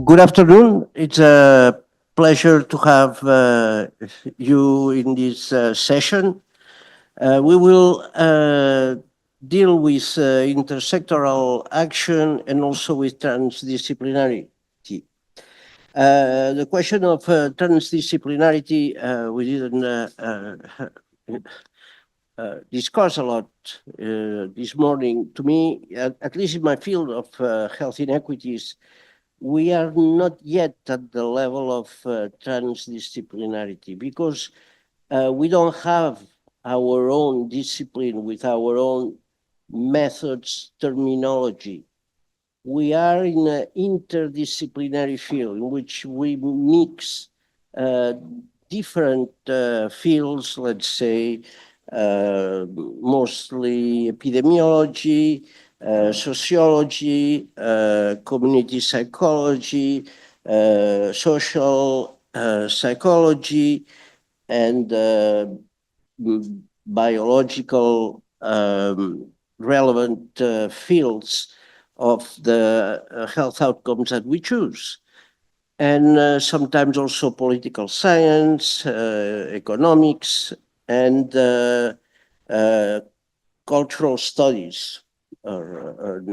Good afternoon. It's a pleasure to have you in this session. We will deal with intersectoral action and also with transdisciplinarity. The question of transdisciplinarity, we didn't discuss a lot this morning. To me, at least in my field of health inequities, we are not yet at the level of transdisciplinarity because we don't have our own discipline with our own methods, terminology. We are in an interdisciplinary field in which we mix different fields, let's say, mostly epidemiology, sociology, community psychology, social psychology, and biological relevant fields of the health outcomes that we choose. And sometimes also political science, economics, and cultural studies, or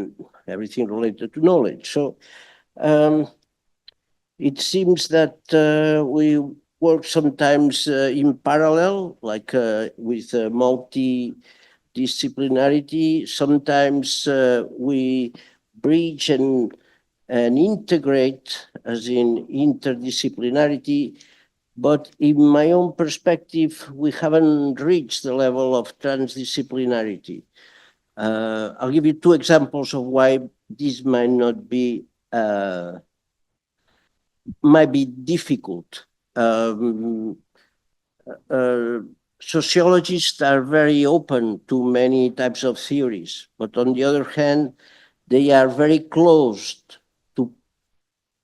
everything related to knowledge. So it seems that we work sometimes in parallel, like with multidisciplinarity. Sometimes we bridge and integrate, as in interdisciplinarity. But in my own perspective, we haven't reached the level of transdisciplinarity. I'll give you two examples of why this might be difficult. Sociologists are very open to many types of theories, but on the other hand, they are very closed to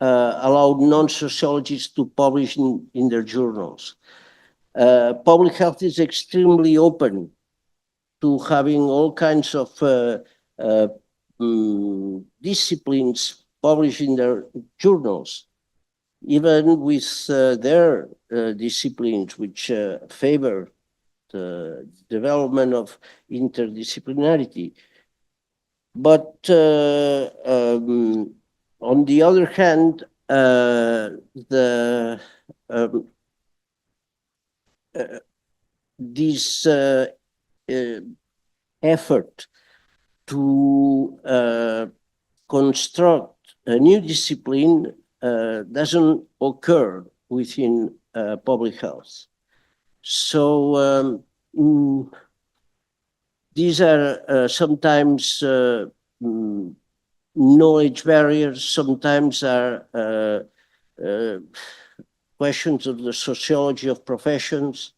allow non-sociologists to publish in their journals. Public health is extremely open to having all kinds of disciplines published in their journals, even with their disciplines, which favor the development of interdisciplinarity. But on the other hand, this effort to construct a new discipline doesn't occur within public health. So these are sometimes knowledge barriers, sometimes are questions of the sociology of professions.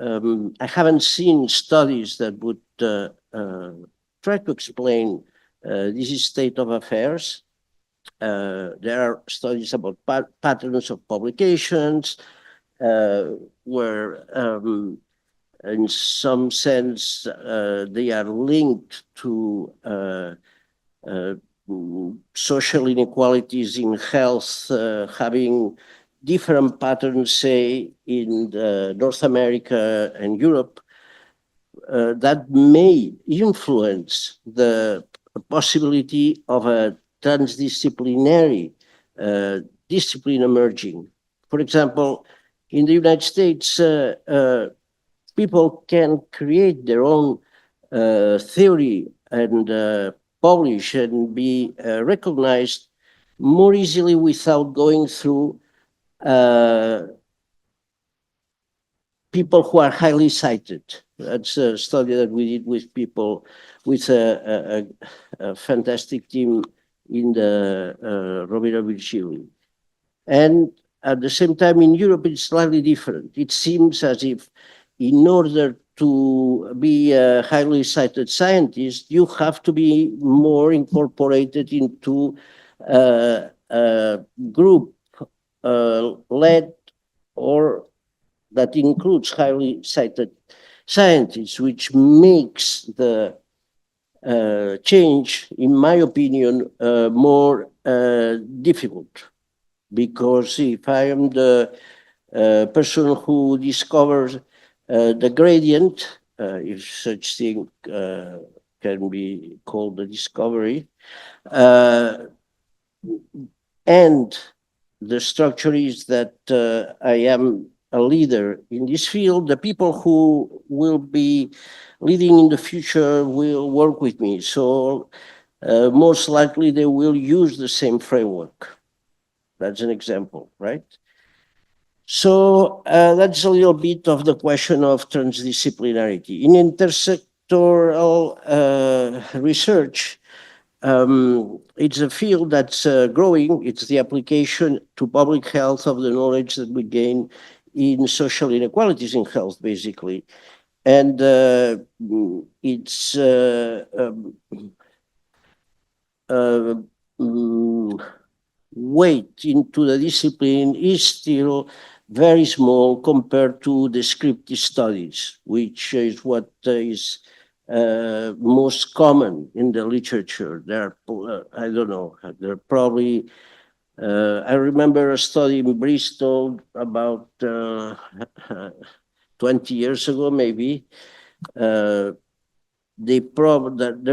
I haven't seen studies that would try to explain this state of affairs. There are studies about patterns of publications, where in some sense they are linked to social inequalities in health, having different patterns, say, in North America and Europe, that may influence the possibility of a transdisciplinary discipline emerging. For example, in the United States, people can create their own theory and publish and be recognized more easily without going through people who are highly cited. That's a study that we did with people, with a fantastic team in the Rovira Virgili. And at the same time, in Europe, it's slightly different. It seems as if in order to be a highly cited scientist, you have to be more incorporated into a group led or that includes highly cited scientists, which makes the change, in my opinion, more difficult. Because if I am the person who discovers the gradient, if such thing can be called a discovery, and the structure is that I am a leader in this field, the people who will be leading in the future will work with me. So most likely they will use the same framework. That's an example, right? So that's a little bit of the question of transdisciplinarity. In intersectoral research, it's a field that's growing. It's the application to public health of the knowledge that we gain in social inequalities in health, basically. And its weight into the discipline is still very small compared to descriptive studies, which is what is most common in the literature. There are, I don't know, there are probably, I remember a study in Bristol about 20 years ago, maybe. There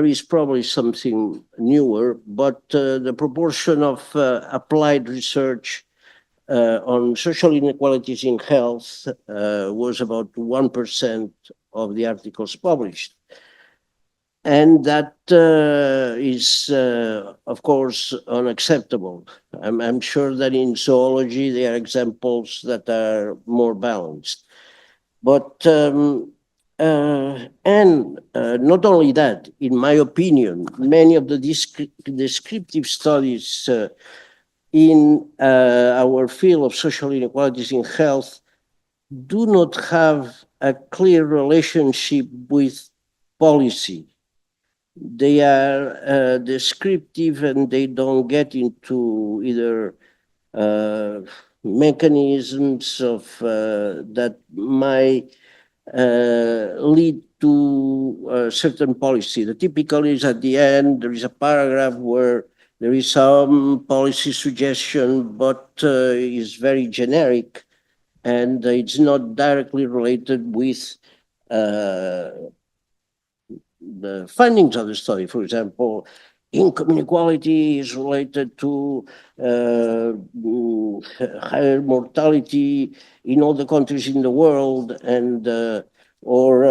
is probably something newer, but the proportion of applied research on social inequalities in health was about 1% of the articles published. And that is, of course, unacceptable. I'm sure that in zoology there are examples that are more balanced. But not only that, in my opinion, many of the descriptive studies in our field of social inequalities in health do not have a clear relationship with policy. They are descriptive and they don't get into either mechanisms of that might lead to a certain policy. The typical is at the end, there is a paragraph where there is some policy suggestion, but is very generic and it's not directly related with the findings of the study. For example, income inequality is related to higher mortality in all the countries in the world, and or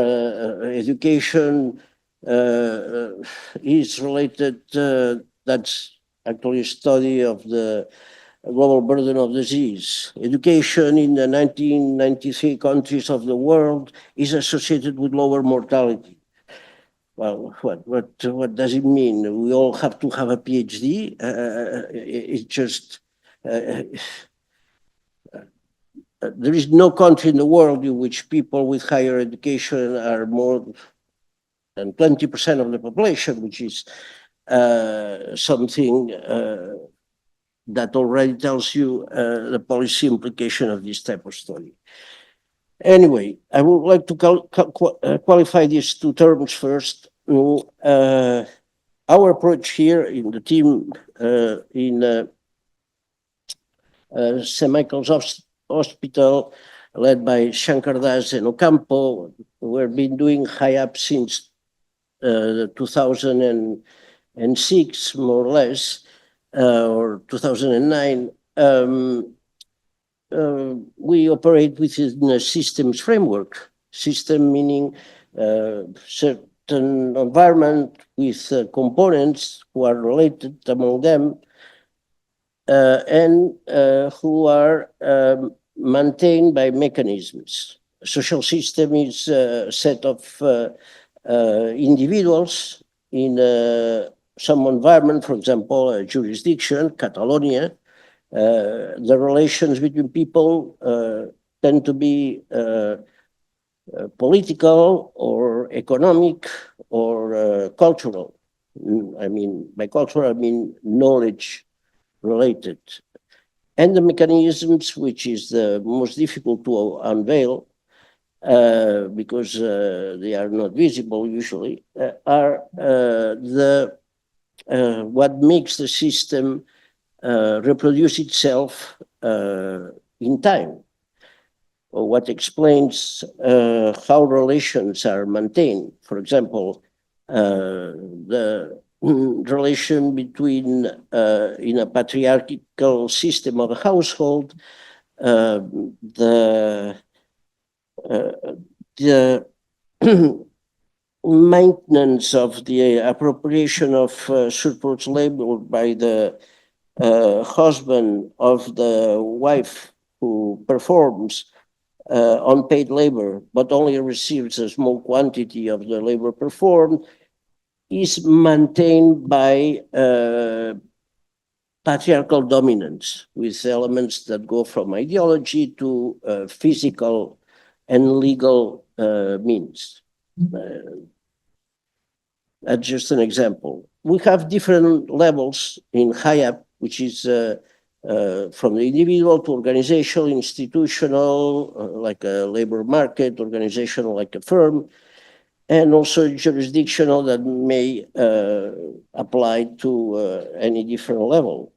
education is related. That's actually a study of the global burden of disease. Education in the 1993 countries of the world is associated with lower mortality. Well, what does it mean? We all have to have a PhD? It's just there is no country in the world in which people with higher education are more than 20% of the population, which is something that already tells you the policy implication of this type of study. Anyway, I would like to qualify these two terms first. Our approach here in the team in St. Michael's Hospital, led by Shankar Das and Ocampo, we've been doing HIAP since 2006, more or less, or 2009. We operate within a systems framework. System meaning certain environment with components who are related among them and who are maintained by mechanisms. A social system is a set of individuals in some environment, for example, a jurisdiction, Catalonia. The relations between people tend to be political or economic or cultural. I mean, by cultural, I mean knowledge related. And the mechanisms, which is the most difficult to unveil, because they are not visible usually, are the what makes the system reproduce itself in time, or what explains how relations are maintained. For example, the relation between, in a patriarchal system of a household, the the maintenance of the appropriation of surplus labor by the husband of the wife who performs unpaid labor, but only receives a small quantity of the labor performed, is maintained by patriarchal dominance, with elements that go from ideology to physical and legal means. That's just an example. We have different levels in HIAP, which is from the individual to organizational, institutional, like a labor market, organizational, like a firm, and also jurisdictional that may apply to any different level.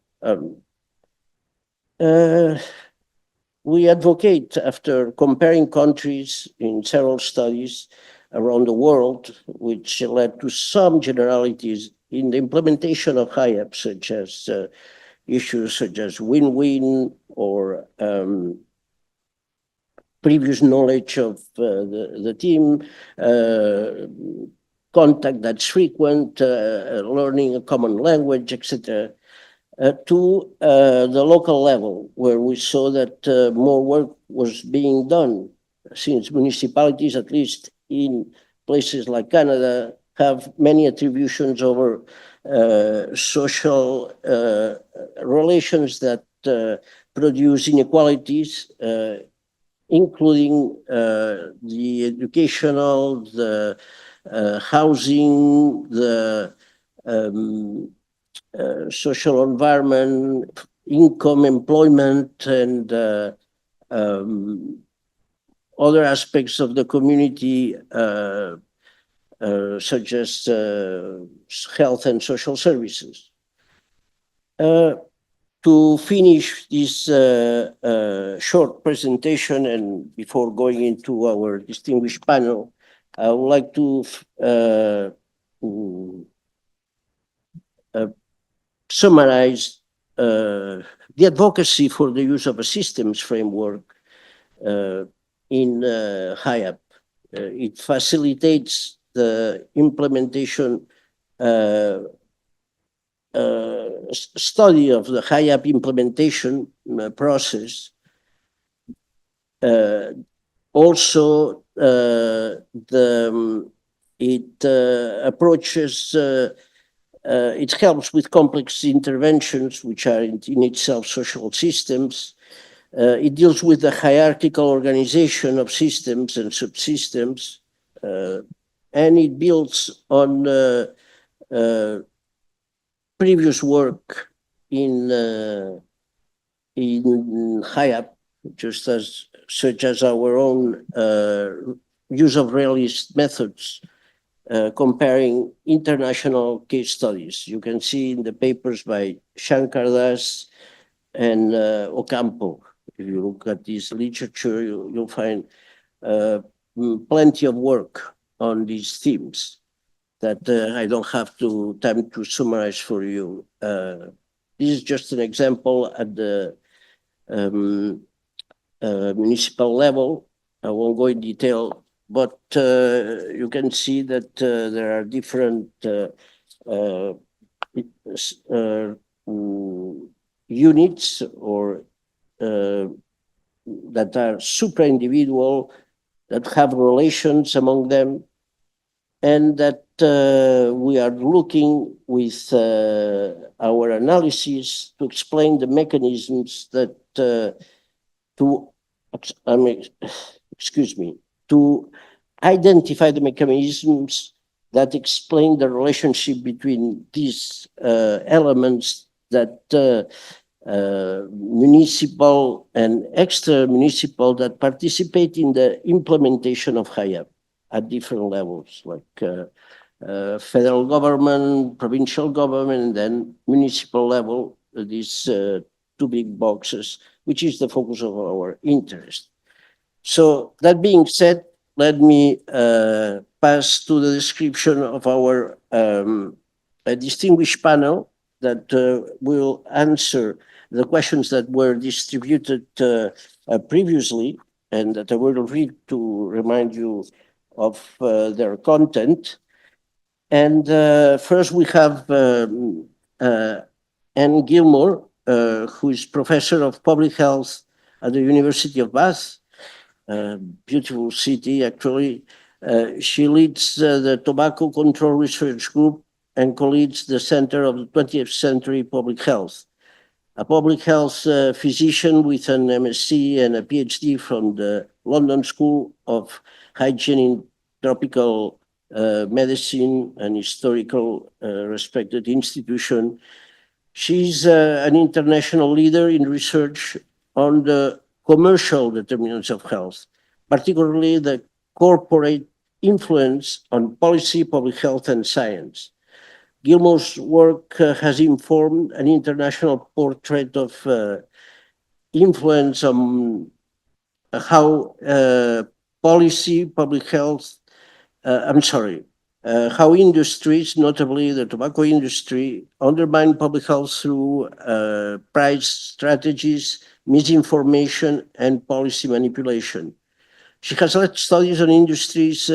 We advocate, after comparing countries in several studies around the world, which led to some generalities in the implementation of HIAP, such as issues such as win-win or previous knowledge of the team, contact that's frequent, learning a common language, etc., to the local level, where we saw that more work was being done, since municipalities, at least in places like Canada, have many attributions over social relations that produce inequalities, including the educational, the housing, the social environment, income, employment, and other aspects of the community, such as health and social services. To finish this short presentation, and before going into our distinguished panel, I would like to summarize the advocacy for the use of a systems framework in HIAP. It facilitates the implementation study of the HIAP implementation process. Also, it approaches, it helps with complex interventions, which are in itself social systems. It deals with the hierarchical organization of systems and subsystems, and it builds on previous work in HIAP, just as such as our own use of realist methods, comparing international case studies. You can see in the papers by Shankar Das and Ocampo. If you look at this literature, you'll find plenty of work on these themes that I don't have time to summarize for you. This is just an example at the municipal level. I won't go in detail, but you can see that there are different units or that are supra-individual, that have relations among them, and that we are looking with our analysis to explain the mechanisms that to identify the mechanisms that explain the relationship between these elements that municipal and extra-municipal that participate in the implementation of HIAP at different levels, like federal government, provincial government, and then municipal level, these two big boxes, which is the focus of our interest. So that being said, let me pass to the description of our distinguished panel that will answer the questions that were distributed previously and that I will read to remind you of their content. And first we have Anne Gilmore, who is professor of public health at the University of Bath, beautiful city, actually. She leads the Tobacco Control Research Group and co-leads the Center of the 20th Century Public Health. A public health physician with an MSc and a PhD from the London School of Hygiene in Tropical Medicine, an historical respected institution. She's an international leader in research on the commercial determinants of health, particularly the corporate influence on policy, public health, and science. Gilmore's work has informed an international portrait of influence on how policy, public health, how industries, notably the tobacco industry, undermine public health through price strategies, misinformation, and policy manipulation. She has led studies on industries'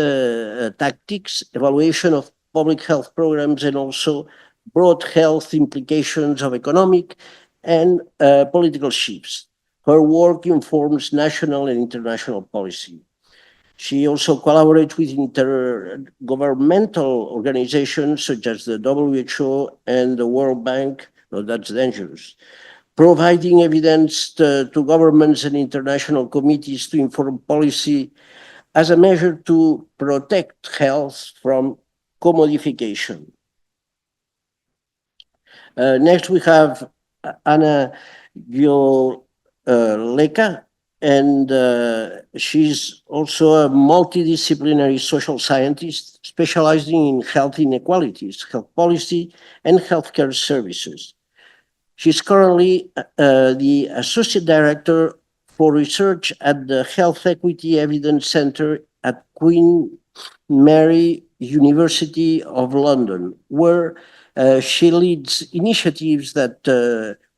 tactics, evaluation of public health programs, and also broad health implications of economic and political shifts. Her work informs national and international policy. She also collaborates with intergovernmental organizations such as the WHO and the World Bank. No, that's dangerous. Providing evidence to governments and international committees to inform policy as a measure to protect health from commodification. Next, we have Anna Gkiouleka, and she's also a multidisciplinary social scientist specializing in health inequalities, health policy, and healthcare services. She's currently the Associate Director for Research at the Health Equity Evidence Centre at Queen Mary University of London, where she leads initiatives that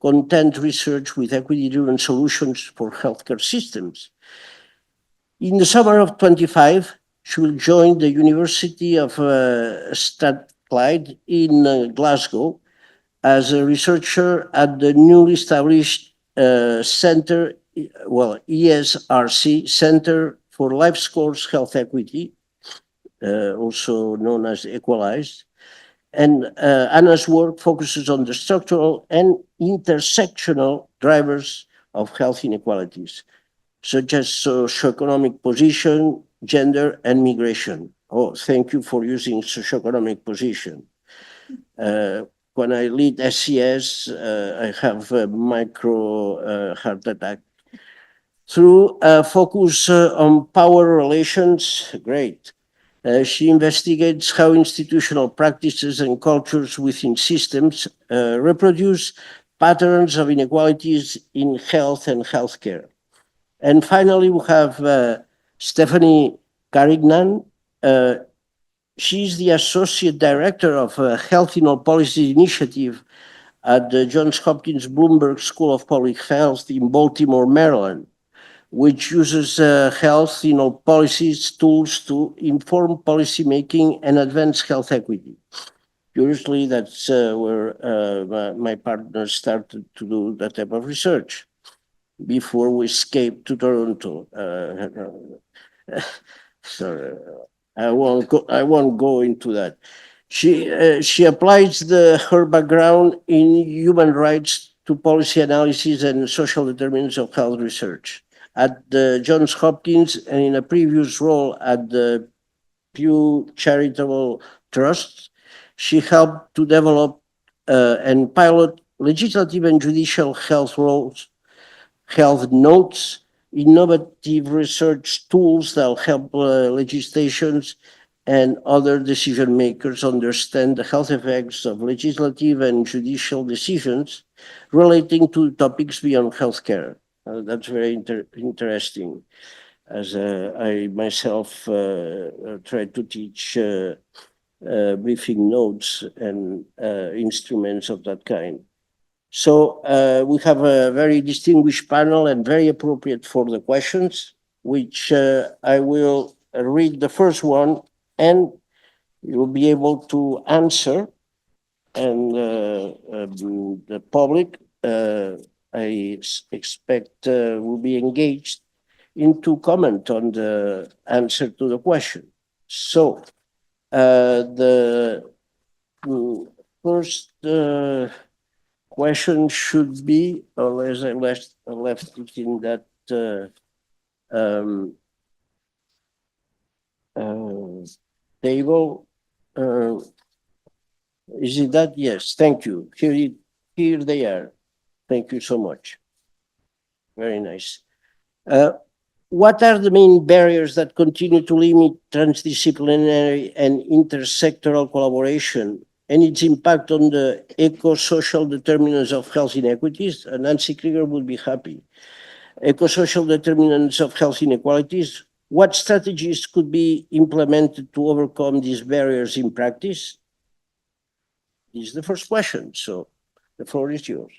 content research with equity-driven solutions for healthcare systems. In the summer of 25, she will join the University of Strathclyde in Glasgow as a researcher at the newly established Centre, ESRC, Centre for Life Scores Health Equity, also known as Equalized. And Anna's work focuses on the structural and intersectional drivers of health inequalities, such as socioeconomic position, gender, and migration. Oh, thank you for using socioeconomic position. When I lead SCS, I have a micro heart attack. Through a focus on power relations, great. She investigates how institutional practices and cultures within systems reproduce patterns of inequalities in health and healthcare. And finally, we have Stefanie Carignan. She's the Associate Director of Health in All Policy Initiative at the Johns Hopkins Bloomberg School of Public Health in Baltimore, Maryland, which uses health in all policies tools to inform policymaking and advance health equity. Curiously, that's where my partner started to do that type of research before we escaped to Toronto. Sorry, I won't go into that. She applies her background in human rights to policy analysis and social determinants of health research. At the Johns Hopkins and in a previous role at the Pew Charitable Trust, she helped to develop and pilot legislative and judicial health roles, health notes, innovative research tools that will help legislations and other decision makers understand the health effects of legislative and judicial decisions relating to topics beyond healthcare. That's very interesting, as I myself try to teach briefing notes and instruments of that kind. So we have a very distinguished panel and very appropriate for the questions, which I will read the first one, and you'll be able to answer. And the public, I expect, will be engaged into comment on the answer to the question. So the first question should be, unless I left it in that table. Is it that? Yes, thank you. Here they are. Thank you so much. Very nice. What are the main barriers that continue to limit transdisciplinary and intersectoral collaboration and its impact on the eco-social determinants of health inequities? And Nancy Krieger would be happy. Eco-social determinants of health inequalities. What strategies could be implemented to overcome these barriers in practice? This is the first question, so the floor is yours.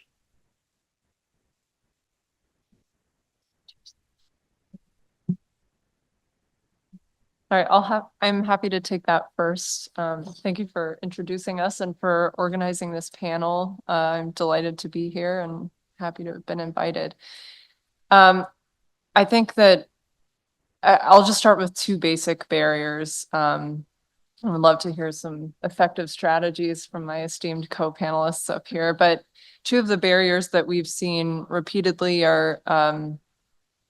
All right, I'm happy to take that first. Thank you for introducing us and for organizing this panel. I'm delighted to be here and happy to have been invited. I think that I'll just start with two basic barriers. I would love to hear some effective strategies from my esteemed co-panelists up here, but two of the barriers that we've seen repeatedly are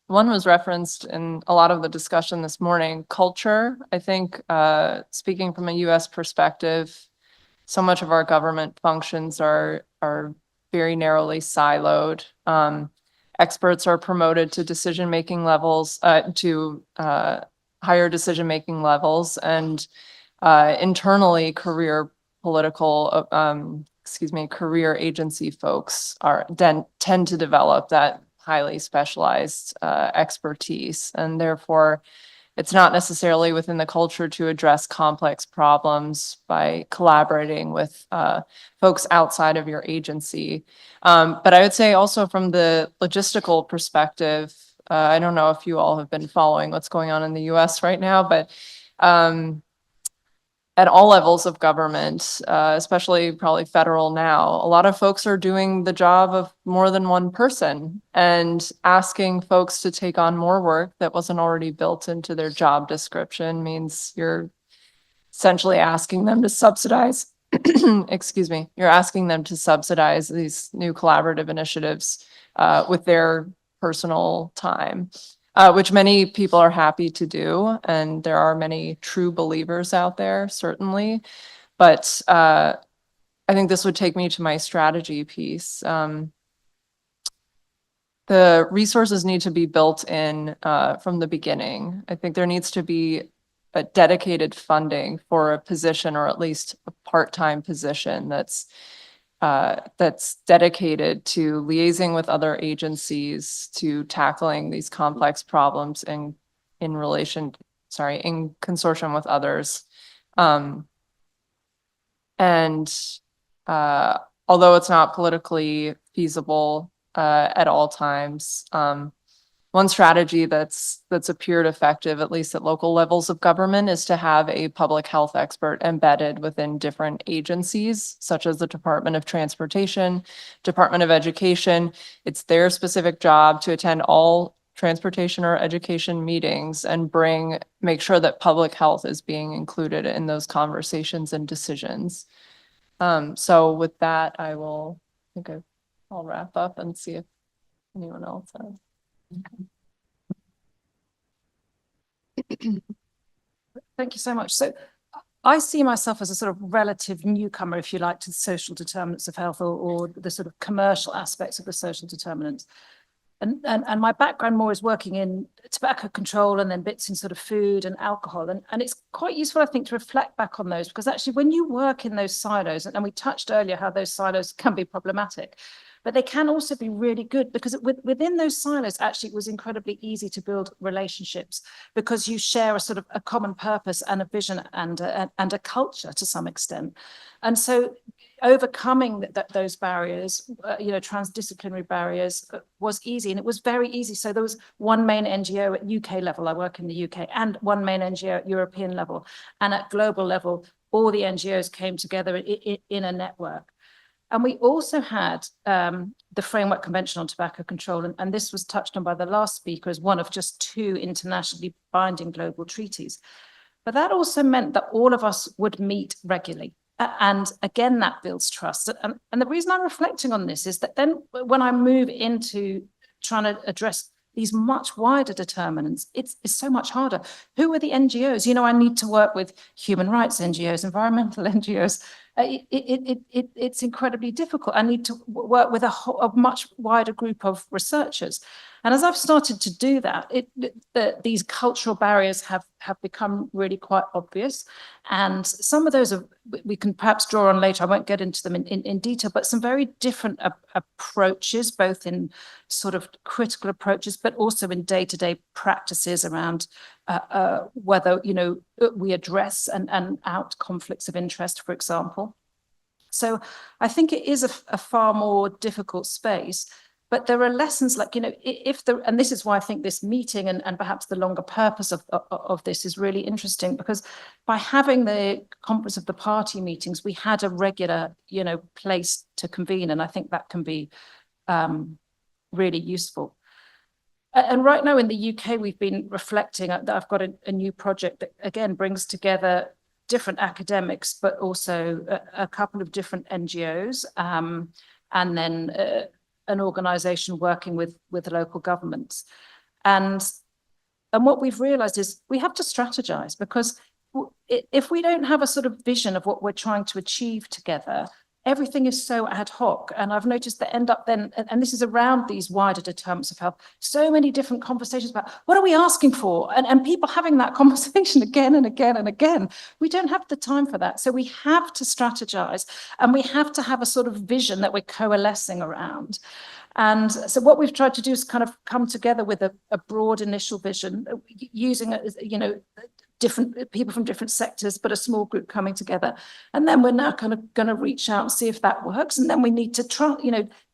one was referenced in a lot of the discussion this morning, culture. I think speaking from a US perspective, so much of our government functions are very narrowly siloed. Experts are promoted to decision-making levels, to higher decision-making levels, and internally career agency folks tend to develop that highly specialized expertise, and therefore it's not necessarily within the culture to address complex problems by collaborating with folks outside of your agency. But I would say also from the logistical perspective, I don't know if you all have been following what's going on in the US right now, but at all levels of government, especially probably federal now, a lot of folks are doing the job of more than one person, and asking folks to take on more work that wasn't already built into their job description means you're essentially asking them to subsidize, excuse me, you're asking them to subsidize these new collaborative initiatives with their personal time. Which many people are happy to do, and there are many true believers out there, certainly. But I think this would take me to my strategy piece. The resources need to be built in from the beginning. I think there needs to be a dedicated funding for a position, or at least a part-time position that's dedicated to liaising with other agencies, to tackling these complex problems in consortium with others. Although it's not politically feasible at all times, one strategy that's appeared effective, at least at local levels of government, is to have a public health expert embedded within different agencies, such as the Department of Transportation, Department of Education. It's their specific job to attend all transportation or education meetings and make sure that public health is being included in those conversations and decisions. So with that, I'll wrap up and see if anyone else has. Thank you so much. So I see myself as a sort of relative newcomer, if you like, to the social determinants of health or the sort of commercial aspects of the social determinants. And my background more is working in tobacco control and then bits in sort of food and alcohol. And it's quite useful, I think, to reflect back on those, because actually when you work in those silos, and we touched earlier how those silos can be problematic, but they can also be really good, because within those silos, actually, it was incredibly easy to build relationships because you share a sort of a common purpose and a vision and a culture to some extent. And so overcoming those barriers, transdisciplinary barriers, was easy, and it was very easy. So there was one main NGO at UK level, I work in the UK, and one main NGO at European level, and at global level, all the NGOs came together in a network. And we also had the Framework Convention on Tobacco Control, and this was touched on by the last speaker as one of just 2 internationally binding global treaties. But that also meant that all of us would meet regularly. And again, that builds trust. And the reason I'm reflecting on this is that then when I move into trying to address these much wider determinants, it's so much harder. Who are the NGOs? I need to work with human rights NGOs, environmental NGOs. It's incredibly difficult. I need to work with a much wider group of researchers. And as I've started to do that, these cultural barriers have become really quite obvious. And some of those we can perhaps draw on later. I won't get into them in detail, but some very different approaches, both in sort of critical approaches, but also in day-to-day practices around whether, we address and out conflicts of interest, for example. So I think it is a far more difficult space. But there are lessons like, and this is why I think this meeting and perhaps the longer purpose of this is really interesting, because by having the Conference of the Party meetings, we had a regular, place to convene. And I think that can be really useful. And right now in the UK, we've been reflecting that I've got a new project that, again, brings together different academics, but also a couple of different NGOs, and then an organization working with local governments. And what we've realized is we have to strategize, because if we don't have a sort of vision of what we're trying to achieve together, everything is so ad hoc. And I've noticed that end up then, and this is around these wider determinants of health, so many different conversations about what are we asking for? And people having that conversation again and again and again. We don't have the time for that. So we have to strategize, and we have to have a sort of vision that we're coalescing around. And so what we've tried to do is kind of come together with a broad initial vision, using, different people from different sectors, but a small group coming together. And then we're now kind of going to reach out and see if that works. And then we need to try,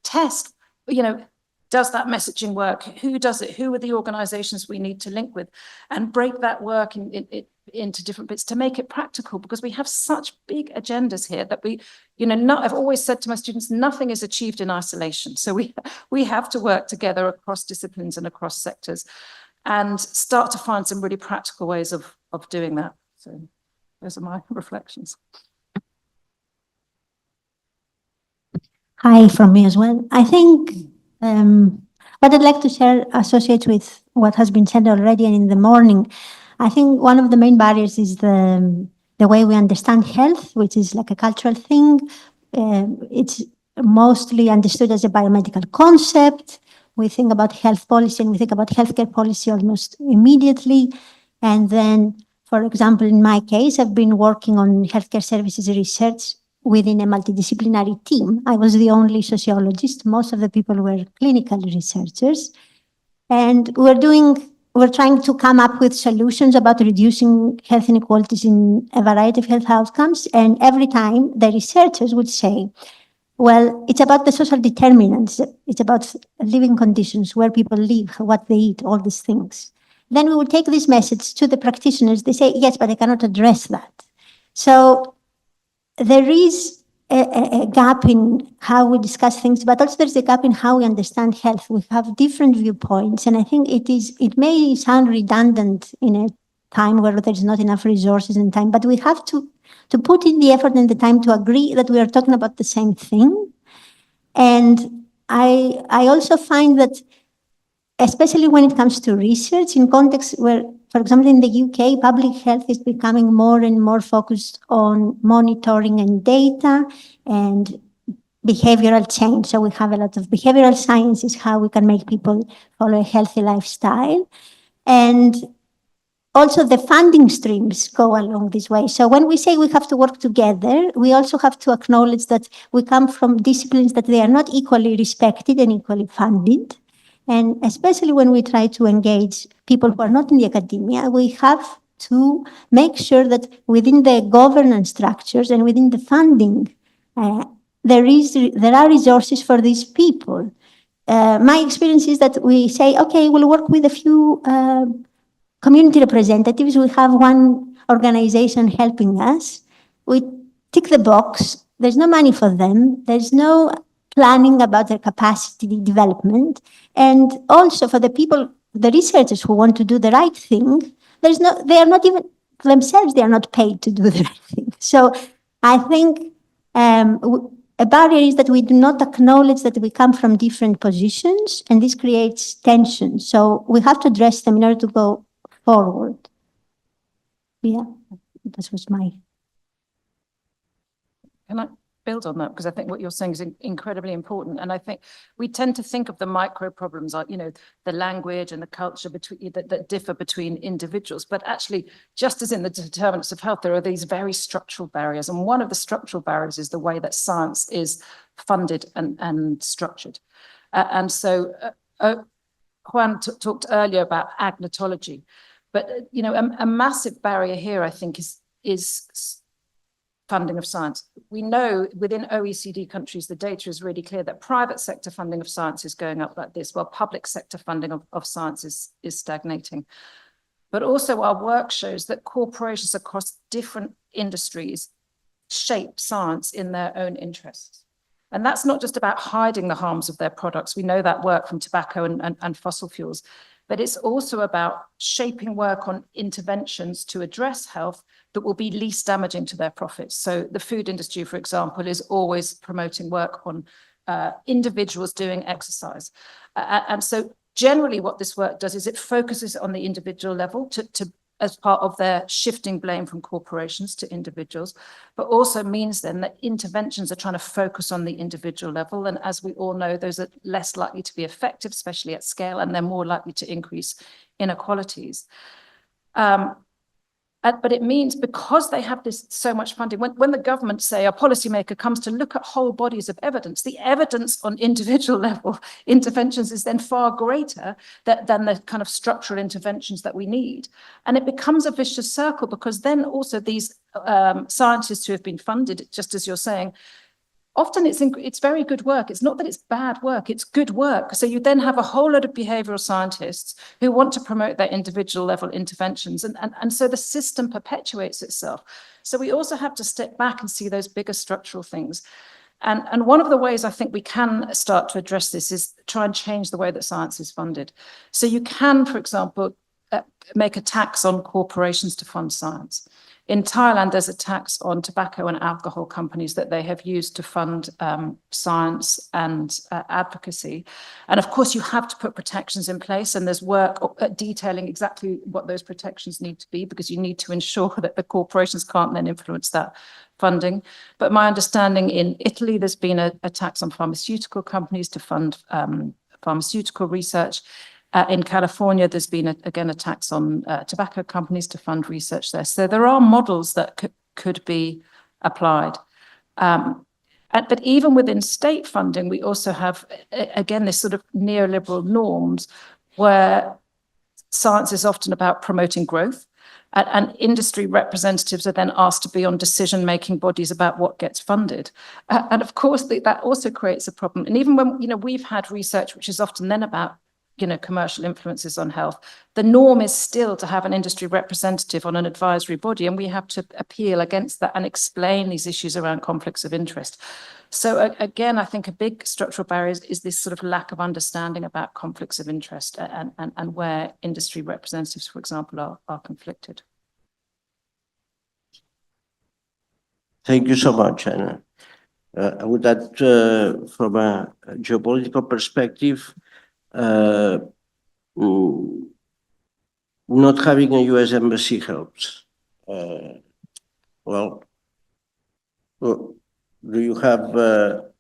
test, does that messaging work? Who does it? Who are the organizations we need to link with? And break that work into different bits to make it practical, because we have such big agendas here that I've always said to my students, nothing is achieved in isolation. So we have to work together across disciplines and across sectors, and start to find some really practical ways of doing that. So those are my reflections. Hi from me as well. I think what I'd like to share associates with what has been said already and in the morning. I think one of the main barriers is the way we understand health, which is like a cultural thing. It's mostly understood as a biomedical concept. We think about health policy and we think about healthcare policy almost immediately. And then, for example, in my case, I've been working on healthcare services research within a multidisciplinary team. I was the only sociologist. Most of the people were clinical researchers. And we're trying to come up with solutions about reducing health inequalities in a variety of health outcomes. And every time the researchers would say, well, it's about the social determinants. It's about living conditions, where people live, what they eat, all these things. Then we would take this message to the practitioners. They say, yes, but I cannot address that. So there is a gap in how we discuss things, but also there's a gap in how we understand health. We have different viewpoints, and I think it may sound redundant in a time where there's not enough resources and time, but we have to put in the effort and the time to agree that we are talking about the same thing. And I also find that, especially when it comes to research in contexts where for example, in the UK, public health is becoming more and more focused on monitoring and data and behavioral change. So we have a lot of behavioral sciences, how we can make people follow a healthy lifestyle. And also the funding streams go along this way. So when we say we have to work together, we also have to acknowledge that we come from disciplines that they are not equally respected and equally funded. And especially when we try to engage people who are not in the academia, we have to make sure that within the governance structures and within the funding, there are resources for these people. My experience is that we say, okay, we'll work with a few community representatives. We have one organization helping us. We tick the box. There's no money for them. There's no planning about their capacity development. And also for the people, the researchers who want to do the right thing, they are not even themselves, they are not paid to do the right thing. So I think a barrier is that we do not acknowledge that we come from different positions, and this creates tension. So we have to address them in order to go forward. Yeah, that was my. Can I build on that? Because I think what you're saying is incredibly important. And I think we tend to think of the micro problems, like, the language and the culture that differ between individuals. But actually, just as in the determinants of health, there are these very structural barriers. And one of the structural barriers is the way that science is funded and structured. And so Juan talked earlier about agnotology. But, a massive barrier here, I think, is funding of science. We know within OECD countries, the data is really clear that private sector funding of science is going up like this, while public sector funding of science is stagnating. But also our work shows that corporations across different industries shape science in their own interests. And that's not just about hiding the harms of their products. We know that work from tobacco and fossil fuels. But it's also about shaping work on interventions to address health that will be least damaging to their profits. So the food industry, for example, is always promoting work on individuals doing exercise. And so generally what this work does is it focuses on the individual level as part of their shifting blame from corporations to individuals, but also means then that interventions are trying to focus on the individual level. And as we all know, those are less likely to be effective, especially at scale, and they're more likely to increase inequalities. But it means because they have this so much funding, when the government, say, a policymaker comes to look at whole bodies of evidence, the evidence on individual level interventions is then far greater than the kind of structural interventions that we need. And it becomes a vicious circle, because then also these scientists who have been funded, just as you're saying, often it's very good work. It's not that it's bad work, it's good work. So you then have a whole lot of behavioral scientists who want to promote their individual level interventions. And so the system perpetuates itself. So we also have to step back and see those bigger structural things. And one of the ways I think we can start to address this is try and change the way that science is funded. So you can, for example, make a tax on corporations to fund science. In Thailand, there's a tax on tobacco and alcohol companies that they have used to fund science and advocacy. And of course, you have to put protections in place, and there's work detailing exactly what those protections need to be, because you need to ensure that the corporations can't then influence that funding. But my understanding, in Italy, there's been a tax on pharmaceutical companies to fund pharmaceutical research. In California, there's been, again, a tax on tobacco companies to fund research there. So there are models that could be applied. But even within state funding, we also have, again, this sort of neoliberal norms where science is often about promoting growth. And industry representatives are then asked to be on decision-making bodies about what gets funded. And of course, that also creates a problem. And even when, we've had research, which is often then about commercial influences on health, the norm is still to have an industry representative on an advisory body, and we have to appeal against that and explain these issues around conflicts of interest. So again, I think a big structural barrier is this sort of lack of understanding about conflicts of interest and where industry representatives, for example, are conflicted. Thank you so much, Anna. I would add, from a geopolitical perspective, not having a US embassy helps. Well, do you have, do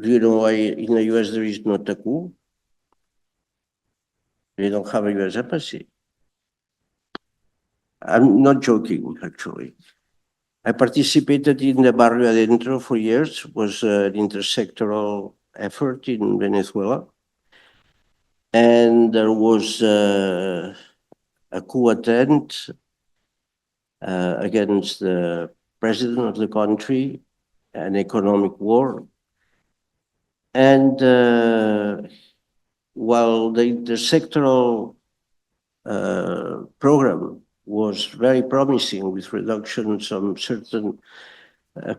you know why in the US there is not a coup? They don't have a US embassy. I'm not joking, actually. I participated in the Barrio Adentro for years, was an intersectoral effort in Venezuela. And there was a coup attempt against the president of the country, an economic war. And while the intersectoral program was very promising with reductions on certain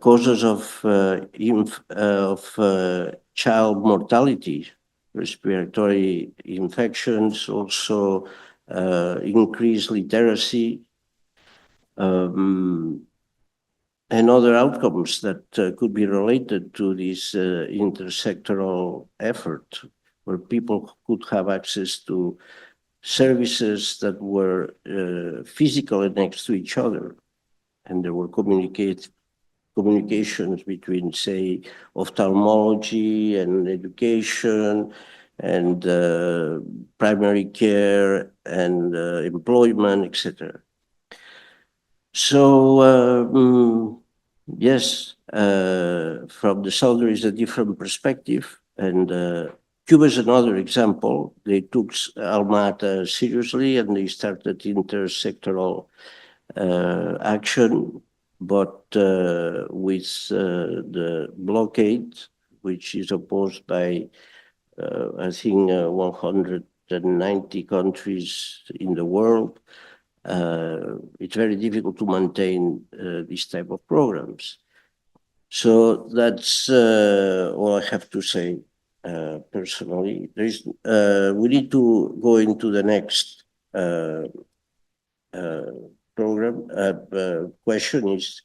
causes of child mortality, respiratory infections, also increased literacy, and other outcomes that could be related to this intersectoral effort, where people could have access to services that were physically next to each other, and there were communications between, say, ophthalmology and education and primary care and employment, etc. So yes, from the South there is a different perspective, and Cuba is another example. They took Almata seriously and they started intersectoral action, but with the blockade, which is opposed by, I think, 190 countries in the world, it's very difficult to maintain this type of programs. So that's all I have to say personally. We need to go into the next question is,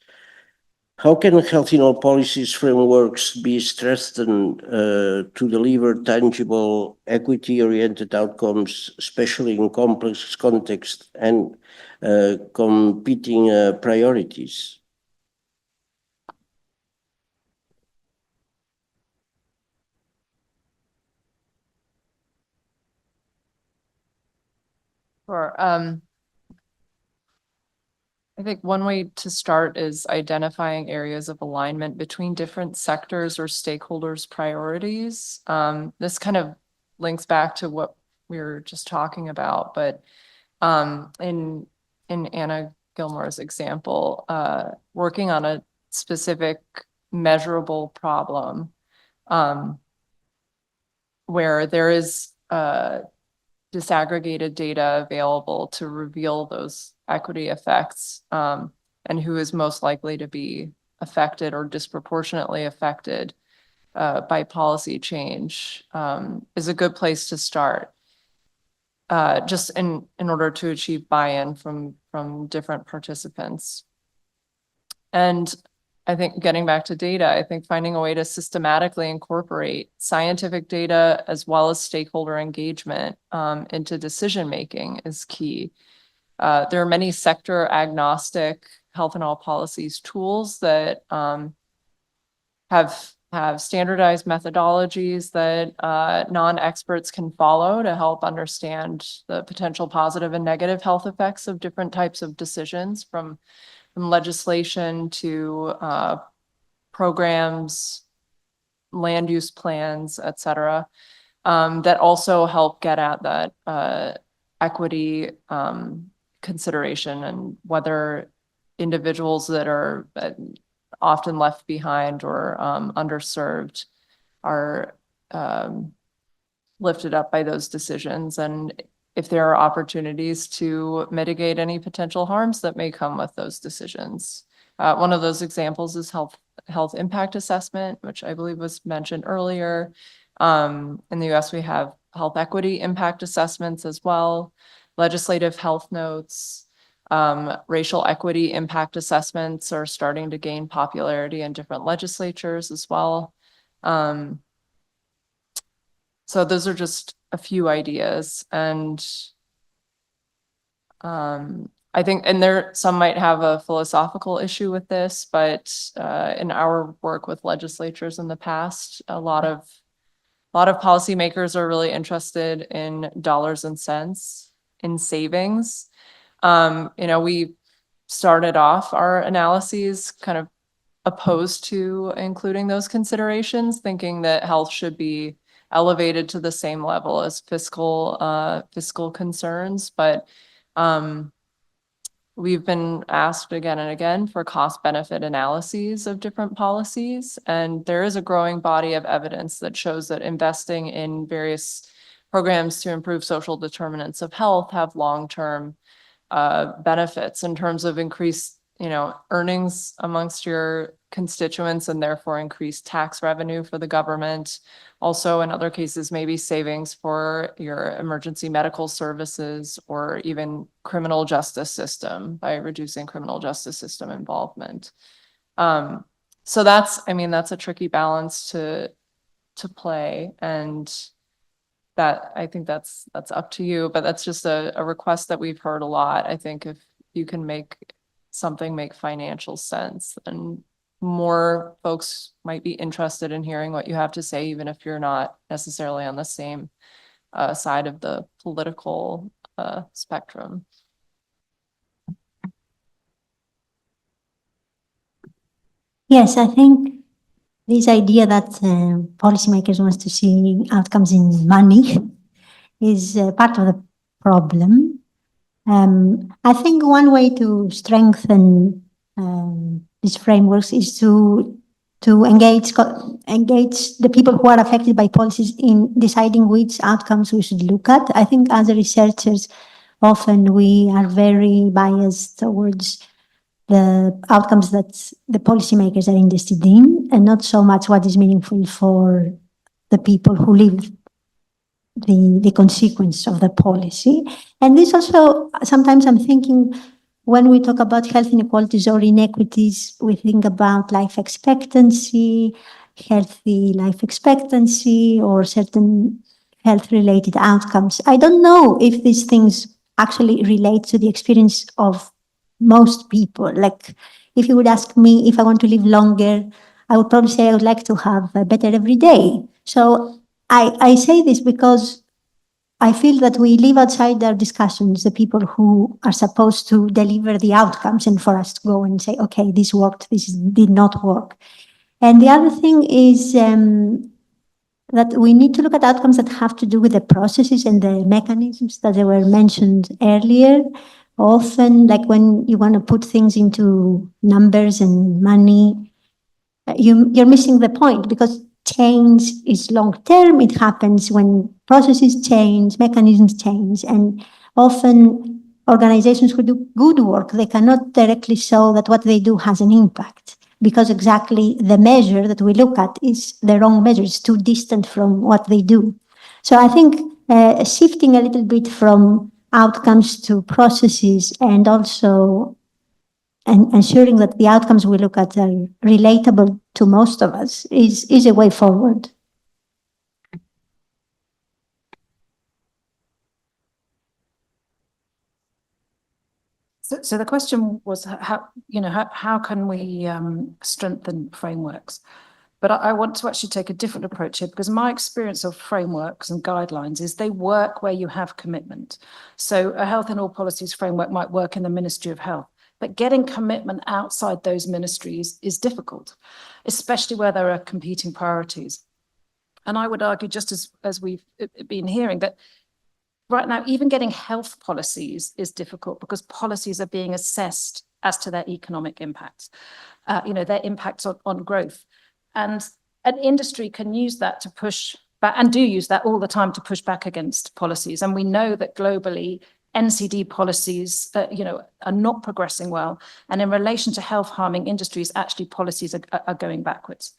how can health in all policies frameworks be strengthened to deliver tangible, equity-oriented outcomes, especially in complex contexts and competing priorities? Sure. I think one way to start is identifying areas of alignment between different sectors or stakeholders' priorities. This kind of links back to what we were just talking about, but in Anna Gilmore's example, working on a specific measurable problem where there is disaggregated data available to reveal those equity effects and who is most likely to be affected or disproportionately affected by policy change is a good place to start. Just in order to achieve buy-in from different participants. And I think getting back to data, I think finding a way to systematically incorporate scientific data as well as stakeholder engagement into decision-making is key. There are many sector agnostic health and all policies tools that have standardized methodologies that non-experts can follow to help understand the potential positive and negative health effects of different types of decisions, from legislation to programs, land use plans, et cetera, that also help get at that equity consideration and whether individuals that are often left behind or underserved are lifted up by those decisions, and if there are opportunities to mitigate any potential harms that may come with those decisions. One of those examples is health impact assessment, which I believe was mentioned earlier. In the US, we have health equity impact assessments as well, legislative health notes, racial equity impact assessments are starting to gain popularity in different legislatures as well. So those are just a few ideas. And I think, and some might have a philosophical issue with this, but in our work with legislatures in the past, a lot of policymakers are really interested in dollars and cents in savings. We started off our analyses kind of opposed to including those considerations, thinking that health should be elevated to the same level as fiscal concerns. But we've been asked again and again for cost benefit analyses of different policies. And there is a growing body of evidence that shows that investing in various programs to improve social determinants of health have long-term benefits in terms of increased, earnings amongst your constituents and therefore increased tax revenue for the government. Also, in other cases, maybe savings for your emergency medical services or even criminal justice system by reducing criminal justice system involvement. So that's a tricky balance to play, and that I think that's up to you, but that's just a request that we've heard a lot. I think if you can make something make financial sense, and more folks might be interested in hearing what you have to say, even if you're not necessarily on the same side of the political spectrum. Yes, I think this idea that policymakers want to see outcomes in money is part of the problem. I think one way to strengthen these frameworks is to engage the people who are affected by policies in deciding which outcomes we should look at. I think as researchers, often we are very biased towards the outcomes that the policymakers are interested in, and not so much what is meaningful for the people who live the consequence of the policy. And this also, sometimes I'm thinking, when we talk about health inequalities or inequities, we think about life expectancy, healthy life expectancy, or certain health-related outcomes. I don't know if these things actually relate to the experience of most people. Like, if you would ask me if I want to live longer, I would probably say I would like to have a better every day. So I say this because I feel that we leave outside our discussions the people who are supposed to deliver the outcomes, and for us to go and say, okay, this worked, this did not work. And the other thing is that we need to look at outcomes that have to do with the processes and the mechanisms that they were mentioned earlier. Often, like when you want to put things into numbers and money, you're missing the point, because change is long term. It happens when processes change, mechanisms change, and often organizations who do good work, they cannot directly show that what they do has an impact, because exactly the measure that we look at is the wrong measure. It's too distant from what they do. So I think shifting a little bit from outcomes to processes, and also ensuring that the outcomes we look at are relatable to most of us is a way forward. So the question was how can we strengthen frameworks? But I want to actually take a different approach here, because my experience of frameworks and guidelines is they work where you have commitment. So a health and all policies framework might work in the Ministry of Health, but getting commitment outside those ministries is difficult, especially where there are competing priorities. And I would argue, just as we've been hearing, that right now, even getting health policies is difficult, because policies are being assessed as to their economic impacts, their impacts on growth. And an industry can use that to push back, and do use that all the time to push back against policies. And we know that globally, NCD policies, are not progressing well. And in relation to health harming industries, actually policies are going backwards.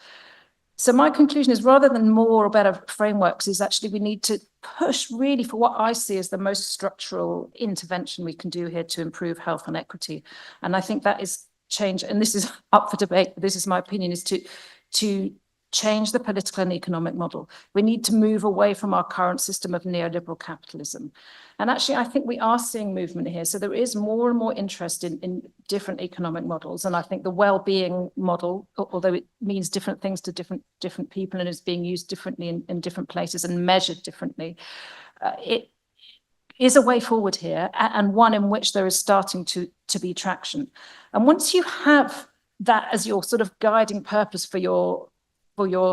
So my conclusion is, rather than more or better frameworks, is actually we need to push really for what I see as the most structural intervention we can do here to improve health and equity. And I think that is change, and this is up for debate, but this is my opinion, is to change the political and economic model. We need to move away from our current system of neoliberal capitalism. And actually, I think we are seeing movement here. So there is more and more interest in different economic models. And I think the well-being model, although it means different things to different people and is being used differently in different places and measured differently, it is a way forward here, and one in which there is starting to be traction. And once you have that as your sort of guiding purpose for your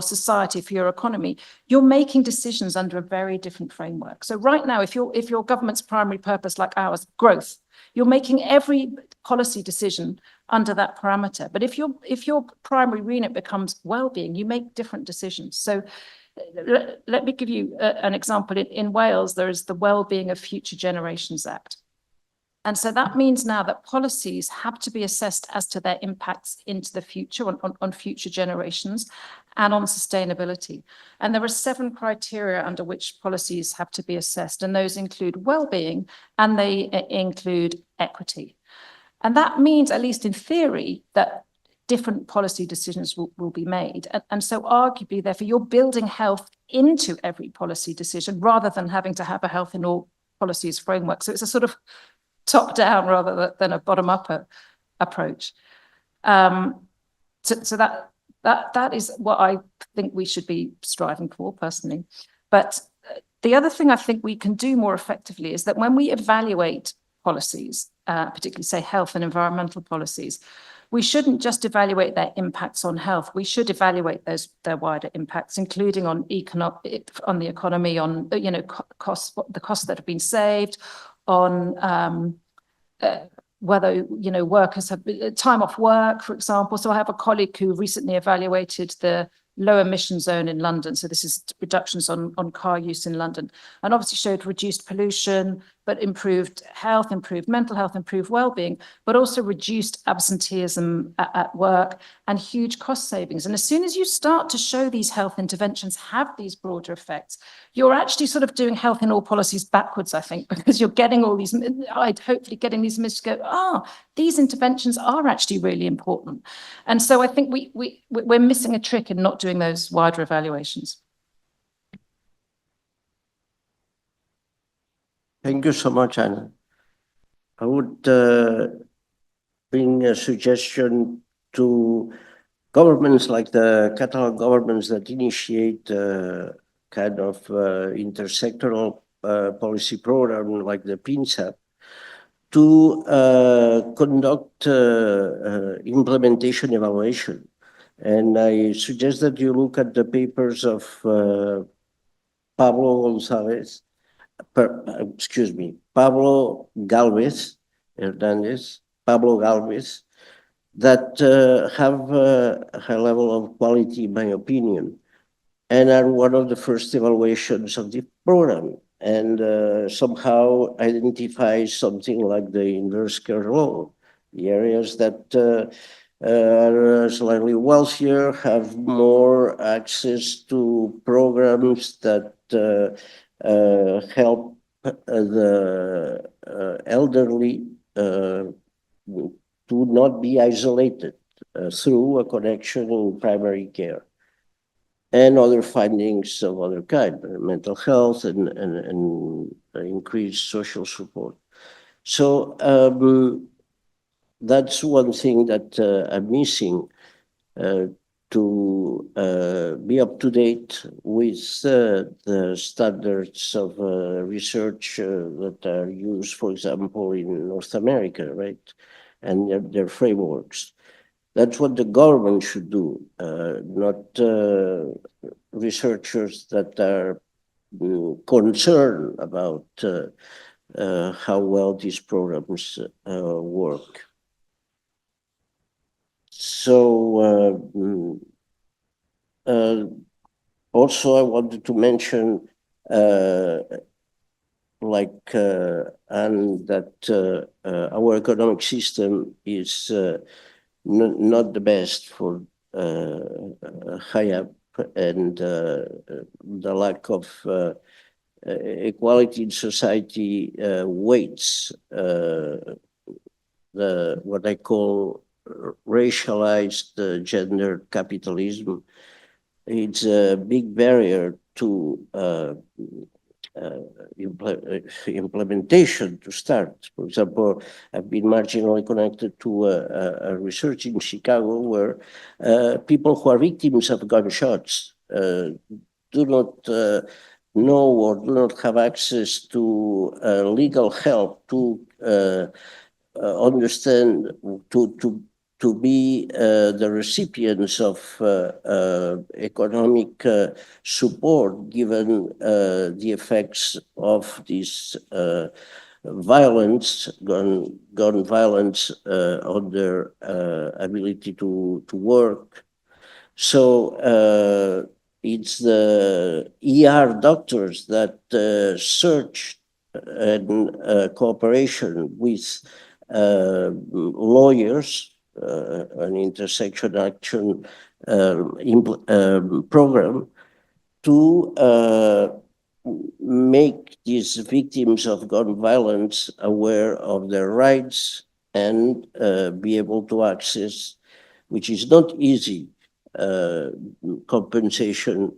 society, for your economy, you're making decisions under a very different framework. So right now, if your government's primary purpose, like ours, growth, you're making every policy decision under that parameter. But if your primary remit becomes well-being, you make different decisions. So let me give you an example. In Wales, there is the Wellbeing of Future Generations Act. And so that means now that policies have to be assessed as to their impacts into the future on future generations and on sustainability. And there are 7 criteria under which policies have to be assessed, and those include well-being and they include equity. And that means, at least in theory, that different policy decisions will be made. And so arguably, therefore, you're building health into every policy decision rather than having to have a health in all policies framework. So it's a sort of top-down rather than a bottom-up approach. So that is what I think we should be striving for, personally. But the other thing I think we can do more effectively is that when we evaluate policies, particularly, say, health and environmental policies, we shouldn't just evaluate their impacts on health. We should evaluate their wider impacts, including on the economy, on the costs that have been saved, on whether workers have time off work, for example. So I have a colleague who recently evaluated the low emission zone in London. So this is reductions on car use in London, and obviously showed reduced pollution, but improved health, improved mental health, improved well-being, but also reduced absenteeism at work and huge cost savings. And as soon as you start to show these health interventions have these broader effects, you're actually sort of doing health in all policies backwards, I think, because you're getting all these, hopefully getting these messages to go, these interventions are actually really important. And so I think we're missing a trick in not doing those wider evaluations. Thank you so much, Anna. I would bring a suggestion to governments like the Catalan governments that initiate kind of intersectoral policy program like the PINSAP to conduct implementation evaluation. And I suggest that you look at the papers of Pablo Galvez that have a high level of quality, in my opinion, and are one of the first evaluations of the program, and somehow identify something like the inverse care law, the areas that are slightly wealthier, have more access to programs that help the elderly to not be isolated through a connection in primary care, and other findings of other kind, mental health and increased social support. So that's one thing that I'm missing to be up to date with the standards of research that are used, for example, in North America, right? And their frameworks. That's what the government should do, not researchers that are concerned about how well these programs work. So also I wanted to mention and that our economic system is not the best for high up, and the lack of equality in society weights what I call racialized gender capitalism it's a big barrier to implementation to start. For example, I've been marginally connected to a research in Chicago where people who are victims of gunshots do not know or do not have access to legal help to understand, to be the recipients of economic support given the effects of this violence, gun violence on their ability to work. So it's the ER doctors that search and cooperation with lawyers, an intersection action program to make these victims of gun violence aware of their rights and be able to access, which is not easy, compensation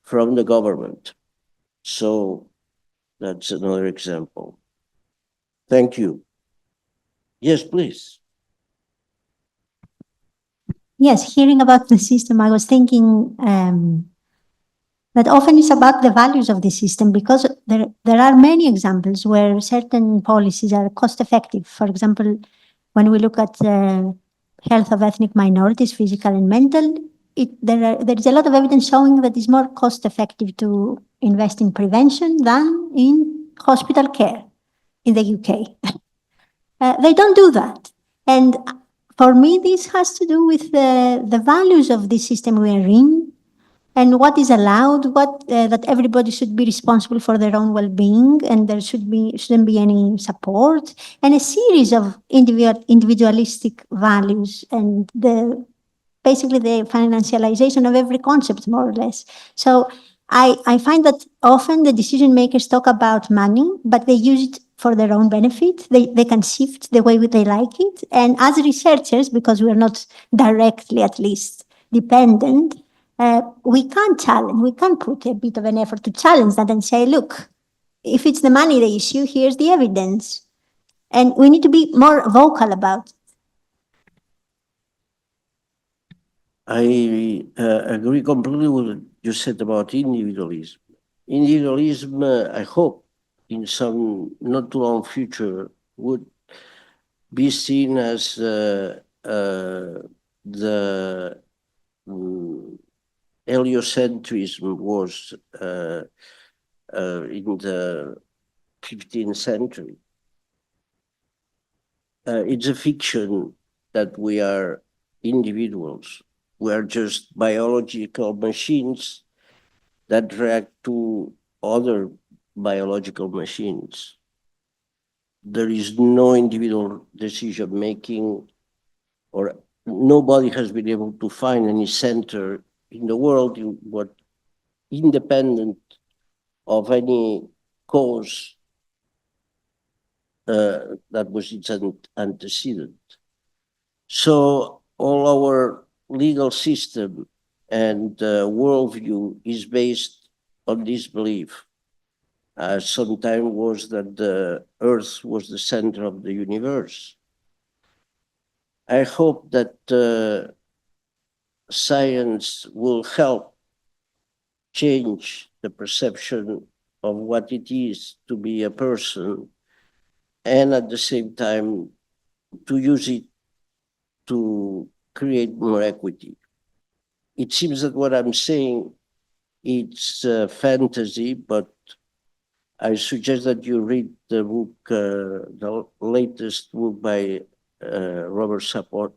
from the government. So that's another example. Thank you. Yes, please. Yes, hearing about the system, I was thinking that often it's about the values of the system, because there are many examples where certain policies are cost effective. For example, when we look at the health of ethnic minorities, physical and mental, there is a lot of evidence showing that it's more cost effective to invest in prevention than in hospital care in the UK. They don't do that. And for me, this has to do with the values of the system we are in, and what is allowed, what that everybody should be responsible for their own well-being, and there shouldn't be any support, and a series of individualistic values, and basically the financialization of every concept, more or less. So I find that often the decision makers talk about money, but they use it for their own benefit. They can shift the way they like it. And as researchers, because we're not directly, at least, dependent, we can't challenge, we can't put a bit of an effort to challenge that and say, look, if it's the money the issue, here's the evidence. And we need to be more vocal about it. I agree completely with what you said about individualism. Individualism, I hope, in some not too long future, would be seen as the heliocentrism was in the 15th century. It's a fiction that we are individuals. We are just biological machines that react to other biological machines. There is no individual decision making, or nobody has been able to find any center in the world what independent of any cause that was its antecedent. So all our legal system and worldview is based on this belief. Sometimes was that the Earth was the center of the universe. I hope that science will help change the perception of what it is to be a person, and at the same time to use it to create more equity. It seems that what I'm saying, it's fantasy, but I suggest that you read the book, the latest book by Robert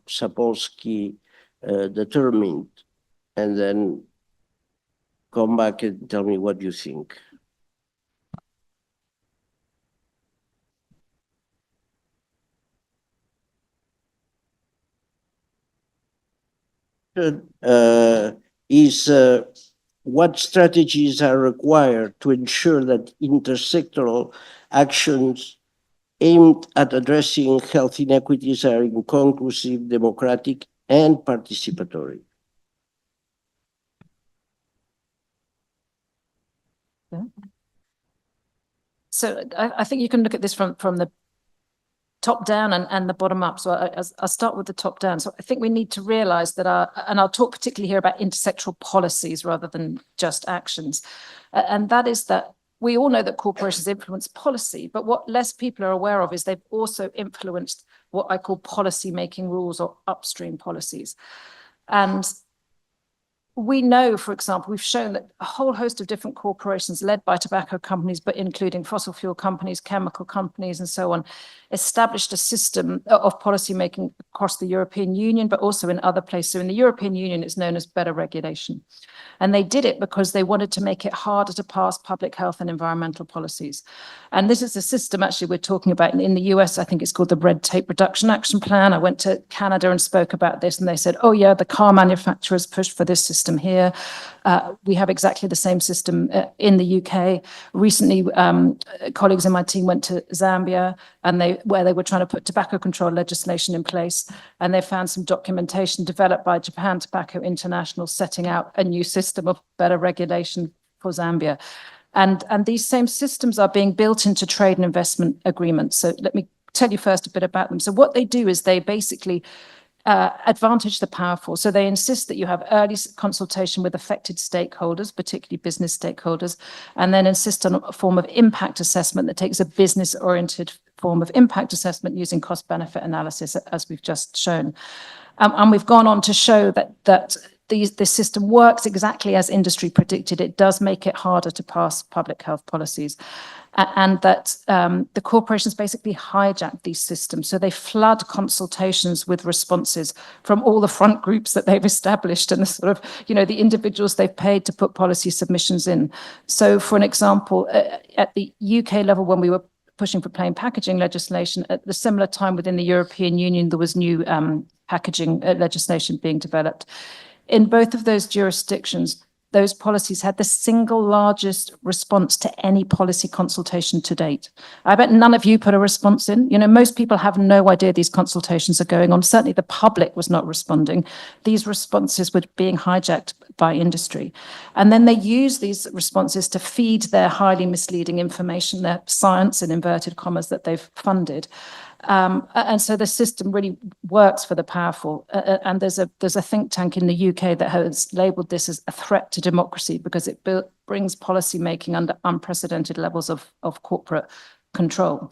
Sapolsky, Determined, and then come back and tell me what you think. Is what strategies are required to ensure that intersectoral actions aimed at addressing health inequities are inclusive, democratic, and participatory? So I think you can look at this from the top down and the bottom up. So I'll start with the top down. So I think we need to realize that and I'll talk particularly here about intersectoral policies rather than just actions. And that is that we all know that corporations influence policy, but what less people are aware of is they've also influenced what I call policy making rules or upstream policies. And we know, for example, we've shown that a whole host of different corporations led by tobacco companies, but including fossil fuel companies, chemical companies, and so on, established a system of policy making across the European Union, but also in other places. So in the European Union, it's known as better regulation. And they did it because they wanted to make it harder to pass public health and environmental policies. And this is a system actually we're talking about in the US. I think it's called the Red Tape Reduction Action Plan. I went to Canada and spoke about this, and they said, oh yeah, the car manufacturers pushed for this system here. We have exactly the same system in the UK. Recently, colleagues in my team went to Zambia, and where they were trying to put tobacco control legislation in place, and they found some documentation developed by Japan Tobacco International setting out a new system of better regulation for Zambia. And these same systems are being built into trade and investment agreements. So let me tell you first a bit about them. So what they do is they basically advantage the powerful. So they insist that you have early consultation with affected stakeholders, particularly business stakeholders, and then insist on a form of impact assessment that takes a business-oriented form of impact assessment using cost-benefit analysis, as we've just shown. And we've gone on to show that this system works exactly as industry predicted. It does make it harder to pass public health policies. And that the corporations basically hijack these systems. So they flood consultations with responses from all the front groups that they've established and the sort of, the individuals they've paid to put policy submissions in. So for an example, at the UK level, when we were pushing for plain packaging legislation, at the similar time within the European Union, there was new packaging legislation being developed. In both of those jurisdictions, those policies had the single largest response to any policy consultation to date. I bet none of you put a response in. Most people have no idea these consultations are going on. Certainly the public was not responding. These responses were being hijacked by industry. And then they use these responses to feed their highly misleading information, their science in inverted commas that they've funded. And so the system really works for the powerful. And there's a think tank in the UK that has labelled this as a threat to democracy because it brings policy making under unprecedented levels of corporate control.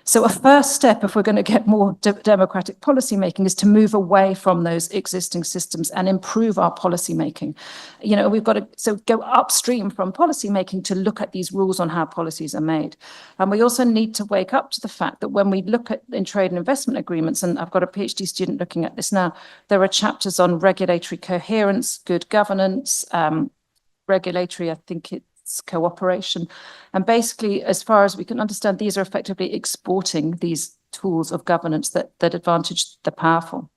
So a first step, if we're going to get more democratic policy making, is to move away from those existing systems and improve our policy making. We've got to go upstream from policy making to look at these rules on how policies are made. And we also need to wake up to the fact that when we look at in trade and investment agreements, and I've got a PhD student looking at this now, there are chapters on regulatory coherence, good governance, regulatory, I think it's cooperation. And basically, as far as we can understand, these are effectively exporting these tools of governance that advantage the powerful.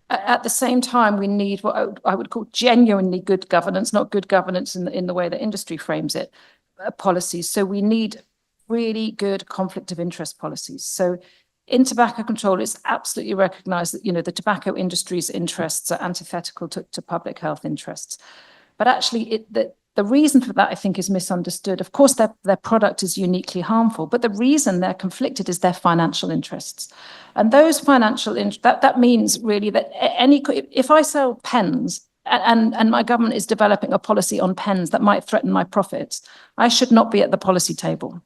At the same time, we need what I would call genuinely good governance, not good governance in the way that industry frames it, policies. So we need really good conflict of interest policies. So in tobacco control, it's absolutely recognized that, the tobacco industry's interests are antithetical to public health interests. But actually, the reason for that, I think, is misunderstood. Of course, their product is uniquely harmful, but the reason they're conflicted is their financial interests. And those financial that means really that if I sell pens and my government is developing a policy on pens that might threaten my profits, I should not be at the policy table.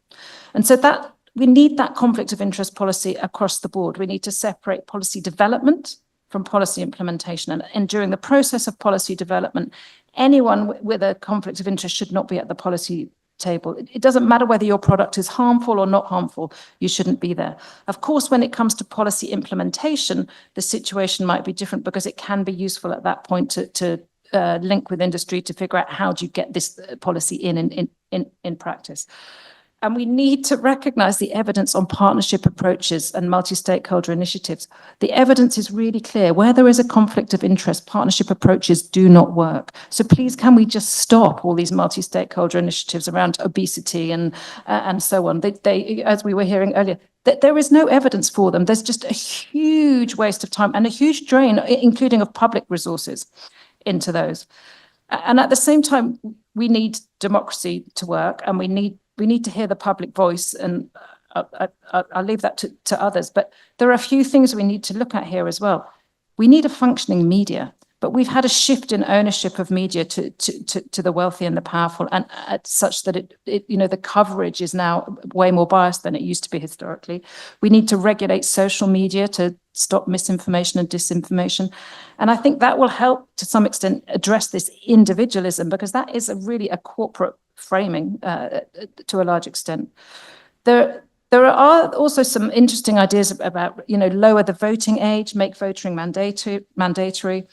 And so that we need that conflict of interest policy across the board. We need to separate policy development from policy implementation. And during the process of policy development, anyone with a conflict of interest should not be at the policy table. It doesn't matter whether your product is harmful or not harmful, you shouldn't be there. Of course, when it comes to policy implementation, the situation might be different because it can be useful at that point to link with industry to figure out how do you get this policy in practice. And we need to recognize the evidence on partnership approaches and multi-stakeholder initiatives. The evidence is really clear. Where there is a conflict of interest, partnership approaches do not work. So please, can we just stop all these multi-stakeholder initiatives around obesity and so on? They, as we were hearing earlier, that there is no evidence for them. There's just a huge waste of time and a huge drain, including of public resources, into those. And at the same time, we need democracy to work, and we need we need to hear the public voice, and I'll leave that to others. But there are a few things we need to look at here as well. We need a functioning media, but we've had a shift in ownership of media to the wealthy and the powerful, and such that the coverage is now way more biased than it used to be historically. We need to regulate social media to stop misinformation and disinformation. And I think that will help to some extent address this individualism, because that is really a corporate framing to a large extent. There are also some interesting ideas about, lower the voting age, make voting mandatory.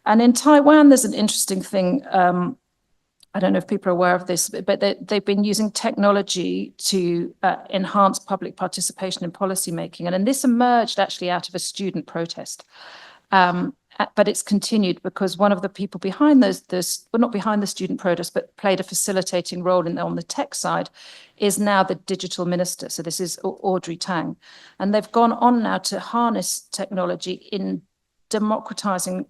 And in Taiwan, there's an interesting thing. I don't know if people are aware of this, but they've been using technology to enhance public participation in policymaking. And then this emerged actually out of a student protest. But it's continued because one of the people behind not behind the student protest, but played a facilitating role on the tech side, is now the digital minister. So this is Audrey Tang. And they've gone on now to harness technology in democratizing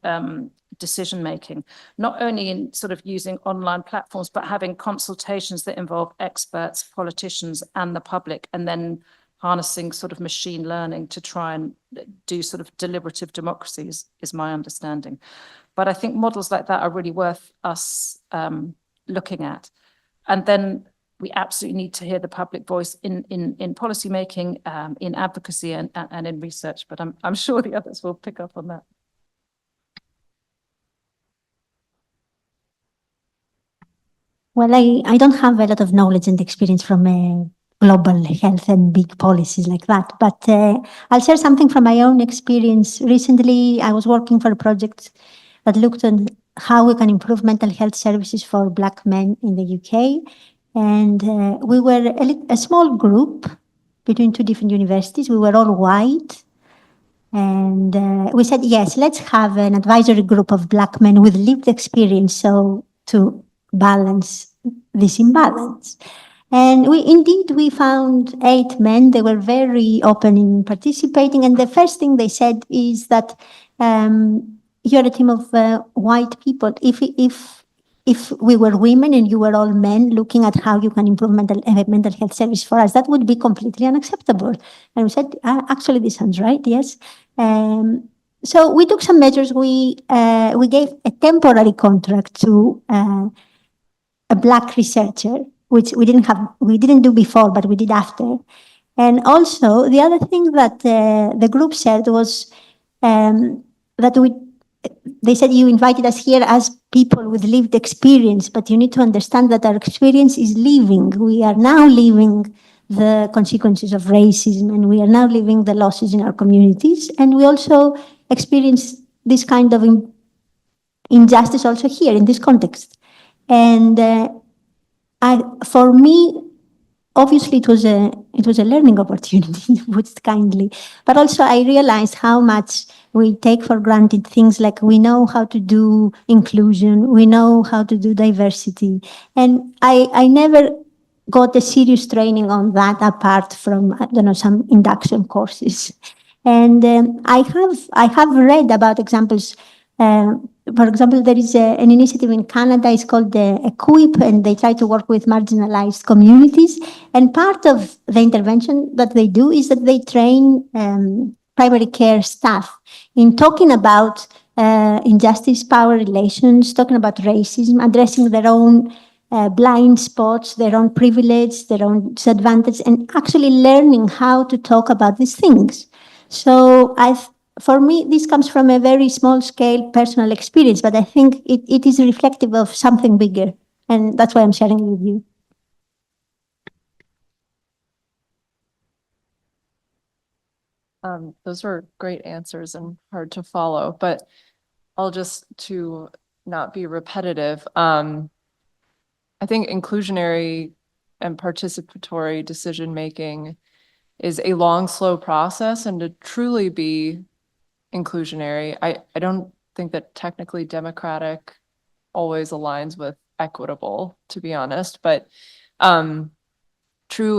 decision-making, not only in sort of using online platforms, but having consultations that involve experts, politicians, and the public, and then harnessing sort of machine learning to try and do sort of deliberative democracy is my understanding. But I think models like that are really worth us looking at. And then we absolutely need to hear the public voice in policymaking, in advocacy, and in research. But I'm sure the others will pick up on that. Well, I don't have a lot of knowledge and experience from global health and big policies like that, but I'll share something from my own experience. Recently, I was working for a project that looked at how we can improve mental health services for Black men in the UK. And we were a small group between two different universities. We were all white. And we said, yes, let's have an advisory group of Black men with lived experience, so to balance this imbalance. And we found 8 men. They were very open in participating. And the first thing they said is that you're a team of white people. If we were women and you were all men looking at how you can improve mental health service for us, that would be completely unacceptable. And we said, actually, this sounds right, yes. So we took some measures. We gave a temporary contract to a Black researcher, which we didn't do before, but we did after. And also, the other thing that the group said was that they said, you invited us here as people with lived experience, but you need to understand that our experience is living. We are now living the consequences of racism, and we are now living the losses in our communities. And we also experience this kind of injustice also here in this context. And for me, obviously, it was a learning opportunity, to put it kindly. But also, I realized how much we take for granted things like we know how to do inclusion, we know how to do diversity. And I never got a serious training on that apart from, I don't know, some induction courses. And I have read about examples. For example, there is an initiative in Canada, it's called EQUIP, and they try to work with marginalized communities. And part of the intervention that they do is that they train primary care staff in talking about injustice, power relations, talking about racism, addressing their own blind spots, their own privilege, their own disadvantage, and actually learning how to talk about these things. So for me, this comes from a very small scale personal experience, but I think it is reflective of something bigger. And that's why I'm sharing it with you. Those were great answers and hard to follow, but I'll just, to not be repetitive, I think inclusionary and participatory decision-making is a long, slow process, and to truly be inclusionary, I don't think that technically democratic always aligns with equitable, to be honest, but true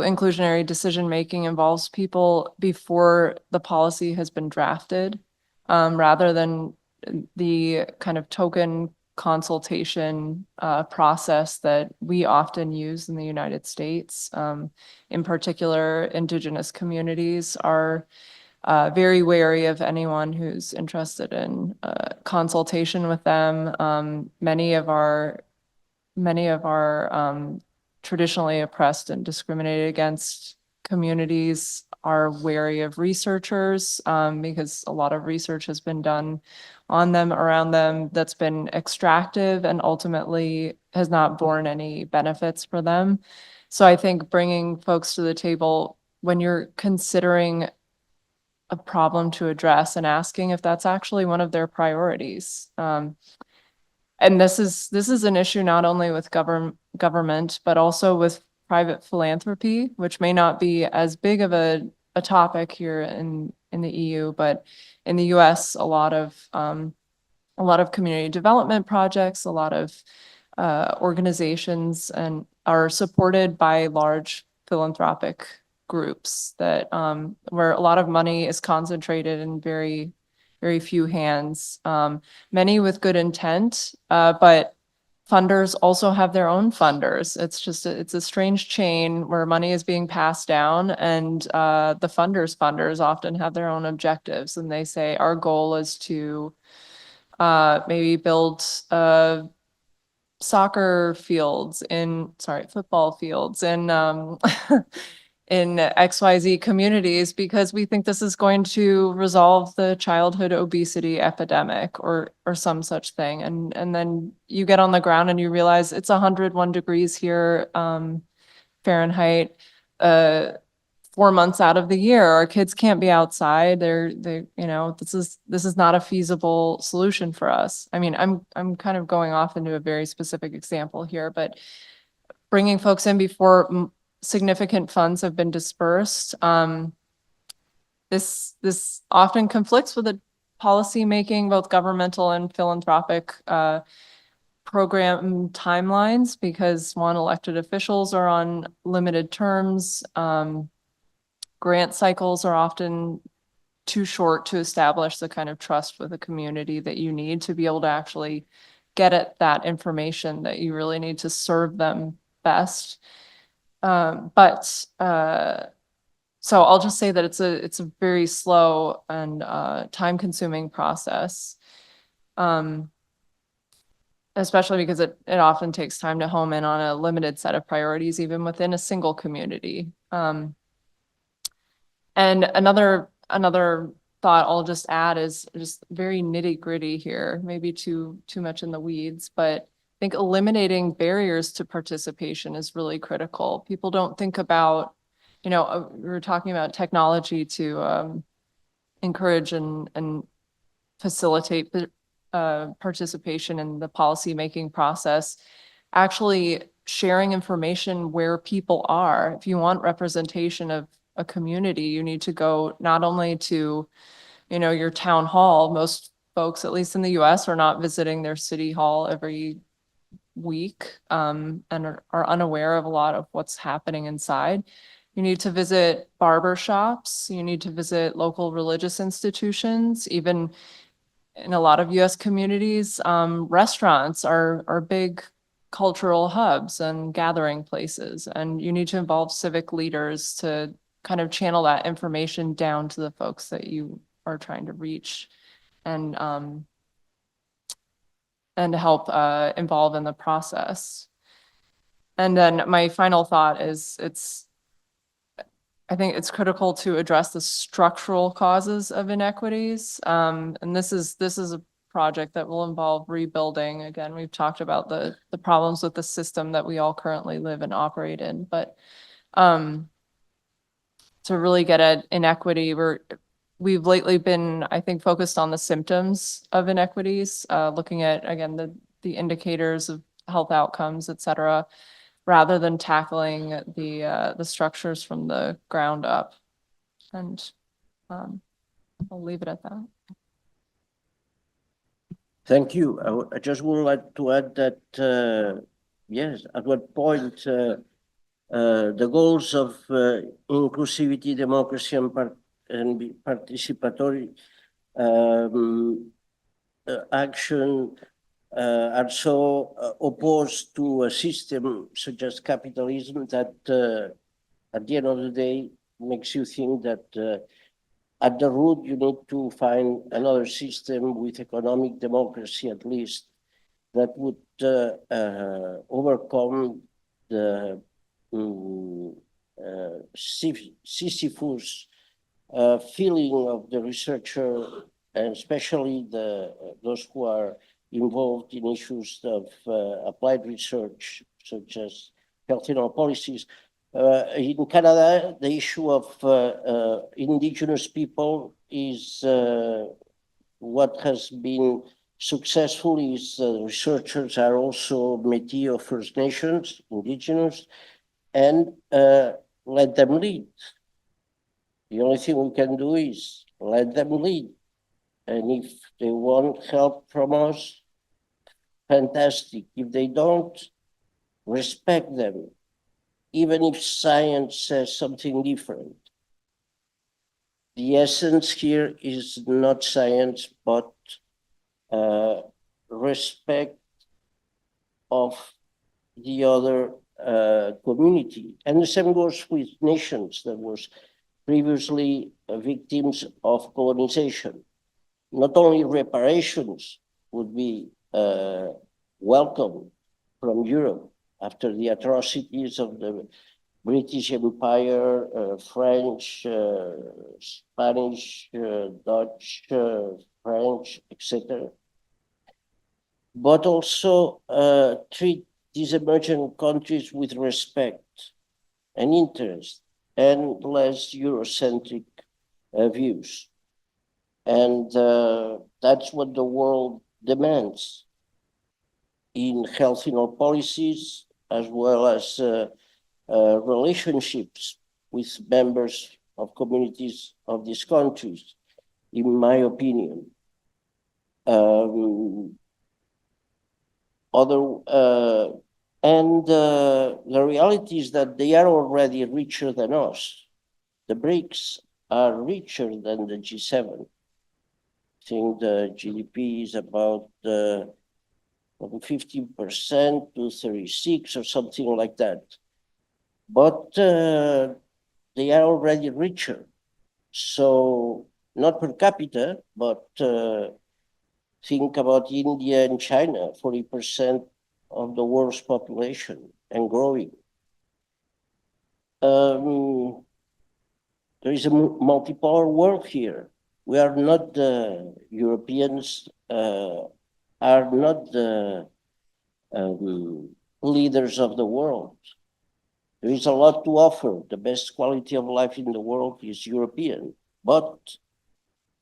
inclusionary decision-making involves people before the policy has been drafted, rather than the kind of token consultation process that we often use in the United States. In particular, Indigenous communities are very wary of anyone who's interested in consultation with them. Many of our traditionally oppressed and discriminated against communities are wary of researchers because a lot of research has been done on them, around them, that's been extractive and ultimately has not borne any benefits for them. So I think bringing folks to the table when you're considering a problem to address and asking if that's actually one of their priorities. And this is an issue not only with government, but also with private philanthropy, which may not be as big of a topic here in the EU, but in the US, a lot of community development projects, a lot of organizations and are supported by large philanthropic groups that where a lot of money is concentrated in very, very few hands, many with good intent, but funders also have their own funders. It's a strange chain where money is being passed down, and the funders often have their own objectives, and they say our goal is to maybe build football fields in in XYZ communities because we think this is going to resolve the childhood obesity epidemic or some such thing. And then you get on the ground and you realize it's 101 degrees here, Fahrenheit, 4 months out of the year. Our kids can't be outside. This is not a feasible solution for us. I mean, I'm kind of going off into a very specific example here, but bringing folks in before significant funds have been dispersed. This often conflicts with the policy making, both governmental and philanthropic program timelines, because elected officials are on limited terms. Grant cycles are often too short to establish the kind of trust with the community that you need to be able to actually get at that information that you really need to serve them best. So I'll just say that it's a very slow and time-consuming process, especially because it often takes time to home in on a limited set of priorities, even within a single community. And another thought I'll just add is just very nitty-gritty here, maybe too much in the weeds, but I think eliminating barriers to participation is really critical. People don't think about, we were talking about technology to encourage and facilitate participation in the policy-making process. Actually sharing information where people are. If you want representation of a community, you need to go not only to, your town hall. Most folks, at least in the US, are not visiting their city hall every week and are unaware of a lot of what's happening inside. You need to visit barber shops. You need to visit local religious institutions. Even in a lot of US communities, restaurants are big cultural hubs and gathering places. And you need to involve civic leaders to kind of channel that information down to the folks that you are trying to reach and help involve in the process. And then my final thought is I think it's critical to address the structural causes of inequities. And this is a project that will involve rebuilding. Again, we've talked about the problems with the system that we all currently live and operate in, but to really get at inequity, we've lately been, I think, focused on the symptoms of inequities, looking at, again, the indicators of health outcomes, et cetera, rather than tackling the structures from the ground up. And I'll leave it at that. Thank you. I just would like to add that, yes, at what point the goals of inclusivity, democracy, and participatory action are so opposed to a system such as capitalism that at the end of the day makes you think that at the root you need to find another system with economic democracy at least that would overcome the Sisyphus feeling of the researcher, and especially those who are involved in issues of applied research, such as health and health policies. In Canada, the issue of indigenous people is what has been successful is researchers are also Métis of First Nations, indigenous, and let them lead. The only thing we can do is let them lead. And if they want help from us, fantastic. If they don't, respect them, even if science says something different. The essence here is not science, but respect of the other community. And the same goes with nations that was previously victims of colonization. Not only reparations would be welcome from Europe after the atrocities of the British Empire, French, Spanish, Dutch, French, etc. But also treat these emerging countries with respect and interest and less Eurocentric views. And that's what the world demands in health and health policies, as well as relationships with members of communities of these countries, in my opinion. The reality is that they are already richer than us. The BRICS are richer than the G7. I think the GDP is about from 15% to 36 or something like that. But they are already richer. So not per capita, but think about India and China, 40% of the world's population and growing. There is a multipolar world here. We are not the Europeans, are not the leaders of the world. There is a lot to offer. The best quality of life in the world is European. But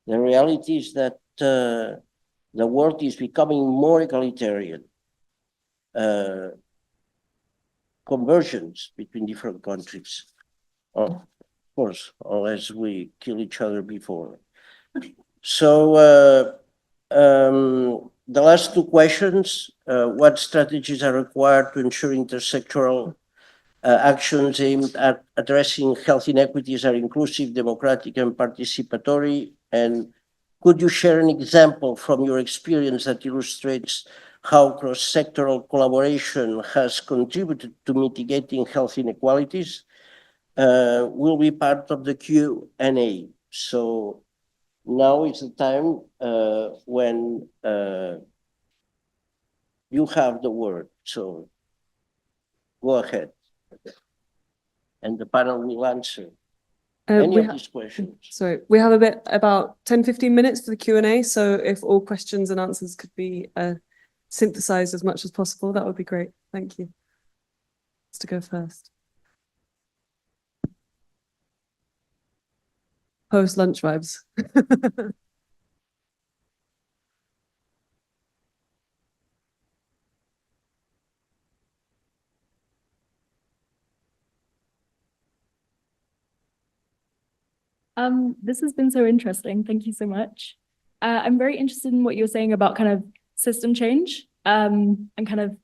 the reality is that the world is becoming more egalitarian. Conversions between different countries. Of course, unless we kill each other before. So the last two questions, what strategies are required to ensure intersectoral actions aimed at addressing health inequities are inclusive, democratic, and participatory? And could you share an example from your experience that illustrates how cross-sectoral collaboration has contributed to mitigating health inequalities? Will be part of the Q&A. So now is the time when you have the word. So go ahead. And the panel will answer any of these questions. So we have about 10-15 minutes for the Q&A. So if all questions and answers could be synthesized as much as possible, that would be great. Thank you. To go first. Post-lunch vibes. This has been so interesting. Thank you so much. I'm very interested in what you were saying about kind of system change and kind of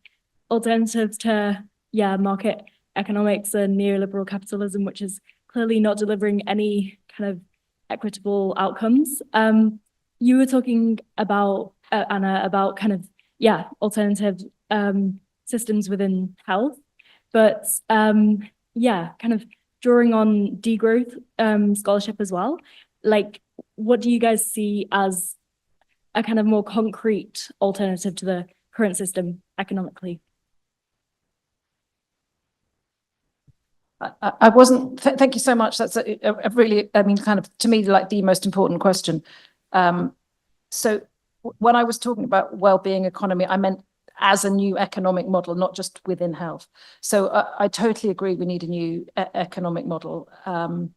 alternatives to, market economics and neoliberal capitalism, which is clearly not delivering any kind of equitable outcomes. You were talking about, Anna, about kind of alternative systems within health. But kind of drawing on degrowth scholarship as well, like what do you guys see as a kind of more concrete alternative to the current system economically? I wasn't, thank you so much. That's a really, I mean, kind of to me, like the most important question. So when I was talking about well-being economy, I meant as a new economic model, not just within health. So I totally agree we need a new economic model. I'm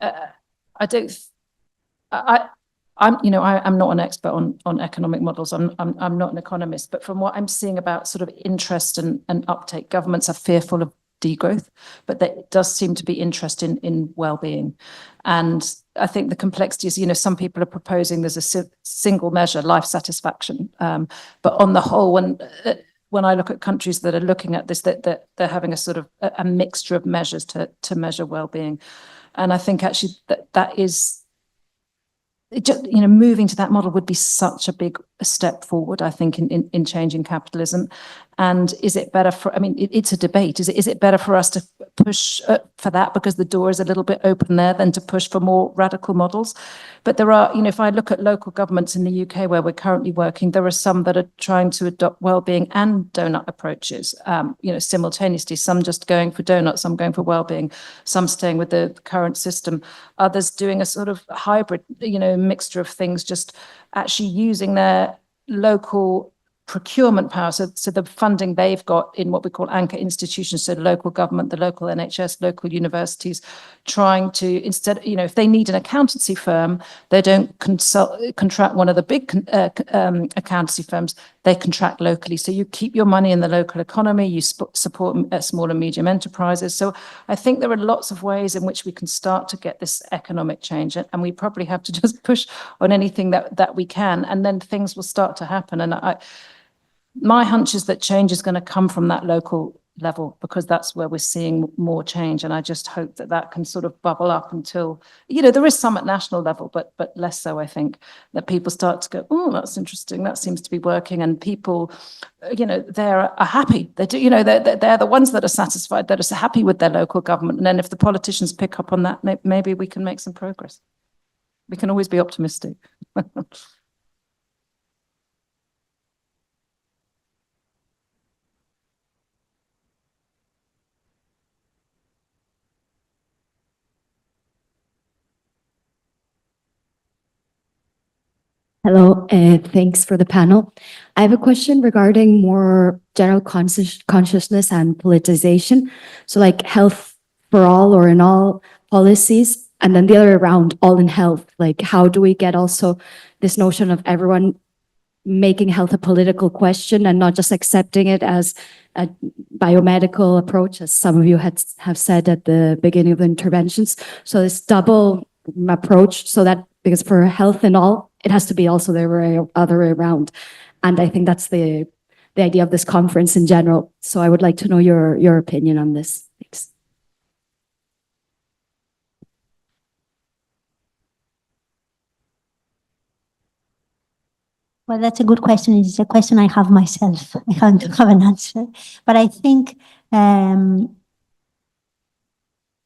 not an expert on economic models. I'm not an economist, but from what I'm seeing about sort of interest and uptake, governments are fearful of degrowth, but there does seem to be interest in well-being. And I think the complexity is, some people are proposing there's a single measure, life satisfaction. But on the whole, when I look at countries that are looking at this, that they're having a sort of a mixture of measures to measure well-being. And I think actually that is, moving to that model would be such a big step forward, I think, in changing capitalism. And is it better for, it's a debate. Is it better for us to push for that because the door is a little bit open there than to push for more radical models? But there are, if I look at local governments in the UK where we're currently working, there are some that are trying to adopt well-being and donut approaches, simultaneously, some just going for donuts, some going for well-being, some staying with the current system, others doing a sort of hybrid, mixture of things, just actually using their local procurement power, so the funding they've got in what we call anchor institutions, so local government, the local NHS, local universities, trying to, instead, if they need an accountancy firm, they don't contract one of the big accountancy firms, they contract locally. So you keep your money in the local economy, you support small and medium enterprises. So I think there are lots of ways in which we can start to get this economic change, and we probably have to just push on anything that we can, and then things will start to happen. And my hunch is that change is going to come from that local level, because that's where we're seeing more change. And I just hope that can sort of bubble up until, there is some at national level, but less so, I think, that people start to go, oh, that's interesting, that seems to be working. And people, they're happy. They do, they're the ones that are satisfied, that are happy with their local government. And then if the politicians pick up on that, maybe we can make some progress. We can always be optimistic. Hello, thanks for the panel. I have a question regarding more general consciousness and politicization. So like health for all or in all policies, and then the other way around, all in health. Like how do we get also this notion of everyone making health a political question and not just accepting it as a biomedical approach, as some of you have said at the beginning of the interventions. So this double approach, so that, because for health and all, it has to be also the other way around. And I think that's the idea of this conference in general. So I would like to know your opinion on this. Thanks. Well, that's a good question. It's a question I have myself. I don't have an answer. But I think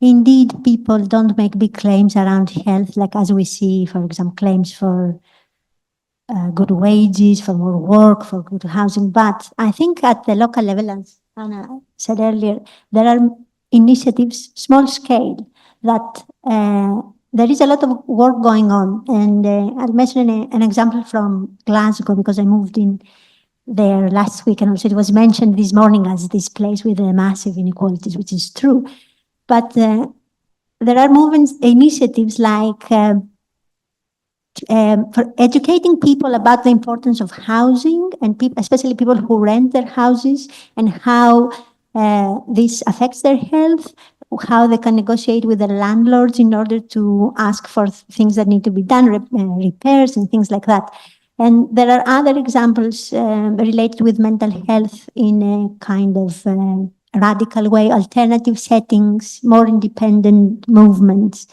indeed, people don't make big claims around health, like as we see, for example, claims for good wages, for more work, for good housing. But I think at the local level, as Anna said earlier, there are initiatives, small scale, that there is a lot of work going on. And I'll mention an example from Glasgow, because I moved in there last week, and also it was mentioned this morning as this place with massive inequalities, which is true. But there are movements, initiatives like for educating people about the importance of housing, and especially people who rent their houses, and how this affects their health, how they can negotiate with their landlords in order to ask for things that need to be done, repairs and things like that. And there are other examples related with mental health in a kind of radical way, alternative settings, more independent movements.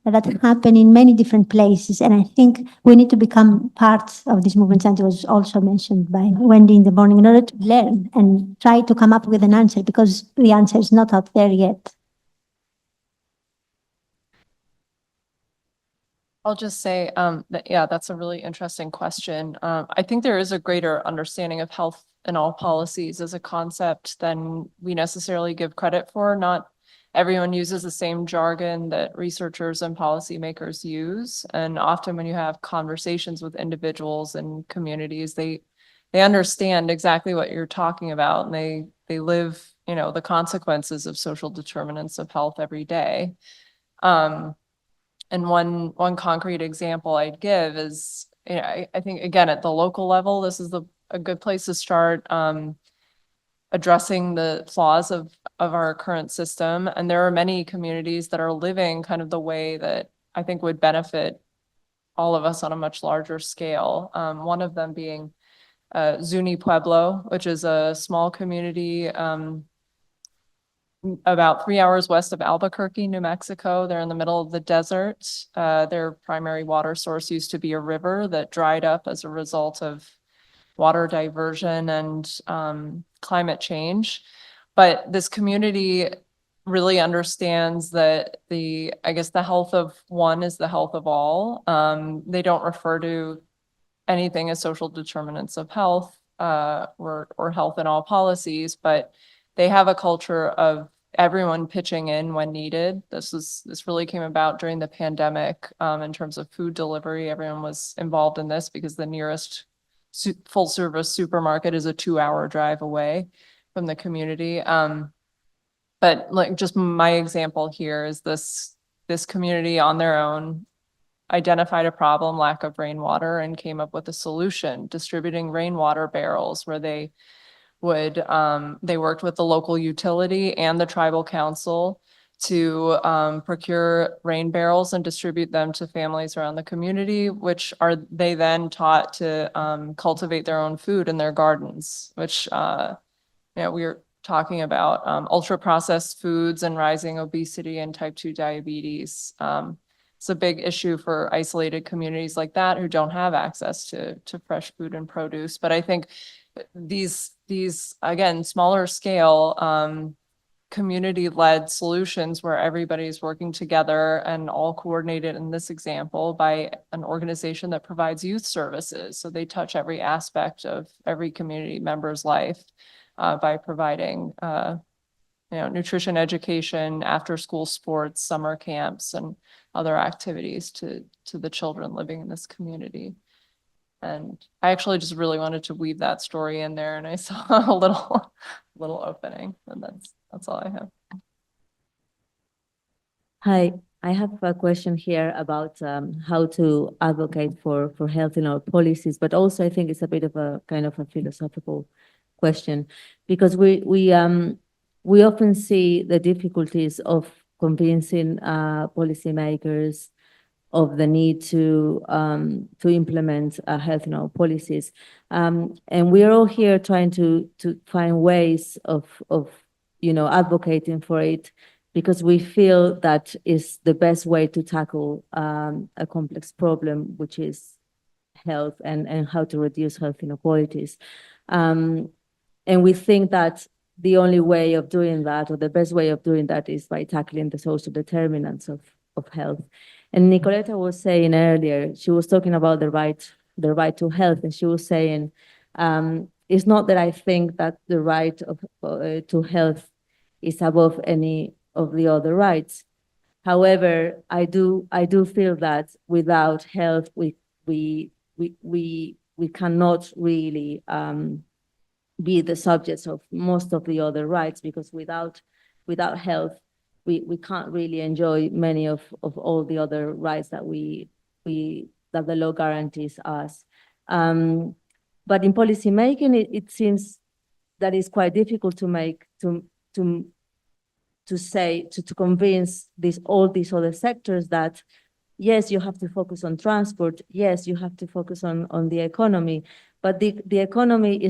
that happen in many different places. And I think we need to become part of this movement, and it was also mentioned by Wendy in the morning, in order to learn and try to come up with an answer, because the answer is not out there yet. I'll just say that, yeah, that's a really interesting question. I think there is a greater understanding of health in all policies as a concept than we necessarily give credit for. Not everyone uses the same jargon that researchers and policymakers use. And often when you have conversations with individuals and communities, they understand exactly what you're talking about, and they live, you know, the consequences of social determinants of health every day. And one concrete example I'd give is, you know, I think, again, at the local level, this is a good place to start addressing the flaws of our current system. And there are many communities that are living kind of the way that I think would benefit all of us on a much larger scale. One of them being Zuni Pueblo, which is a small community about 3 hours west of Albuquerque, New Mexico. They're in the middle of the desert. Their primary water source used to be a river that dried up as a result of water diversion and climate change. But this community really understands that I guess the health of one is the health of all. They don't refer to anything as social determinants of health or health in all policies, but they have a culture of everyone pitching in when needed. This really came about during the pandemic in terms of food delivery. Everyone was involved in this because the nearest full service supermarket is a 2-hour drive away from the community. But like, just my example here is this community on their own identified a problem, lack of rainwater, and came up with a solution, distributing rainwater barrels, where they worked with the local utility and the tribal council to procure rain barrels and distribute them to families around the community, which they then taught to cultivate their own food in their gardens, which we were talking about ultra processed foods and rising obesity and type 2 diabetes. It's a big issue for isolated communities like that who don't have access to fresh food and produce. But I think these again, smaller scale community-led solutions where everybody's working together and all coordinated, in this example, by an organization that provides youth services. So they touch every aspect of every community member's life by providing nutrition education, after school sports, summer camps, and other activities to the children living in this community. And I actually just really wanted to weave that story in there, and I saw a little opening, and that's all I have. Hi, I have a question here about how to advocate for health in our policies, but also I think it's a bit of a kind of a philosophical question, because we often see the difficulties of convincing policymakers of the need to implement health in our policies, and we are all here trying to find ways of advocating for it, because we feel that is the best way to tackle a complex problem, which is health and how to reduce health inequalities. And we think that the only way of doing that, or the best way of doing that, is by tackling the social determinants of health. And Nicoletta was saying earlier, she was talking about the right to health, and she was saying, it's not that I think that the right to health is above any of the other rights. However, I do feel that without health, we cannot really be the subjects of most of the other rights, because without health, we can't really enjoy many of all the other rights that that the law guarantees us. But in policy making, it seems that it's quite difficult to make to convince all these other sectors that yes, you have to focus on transport, yes, you have to focus on the economy, but the economy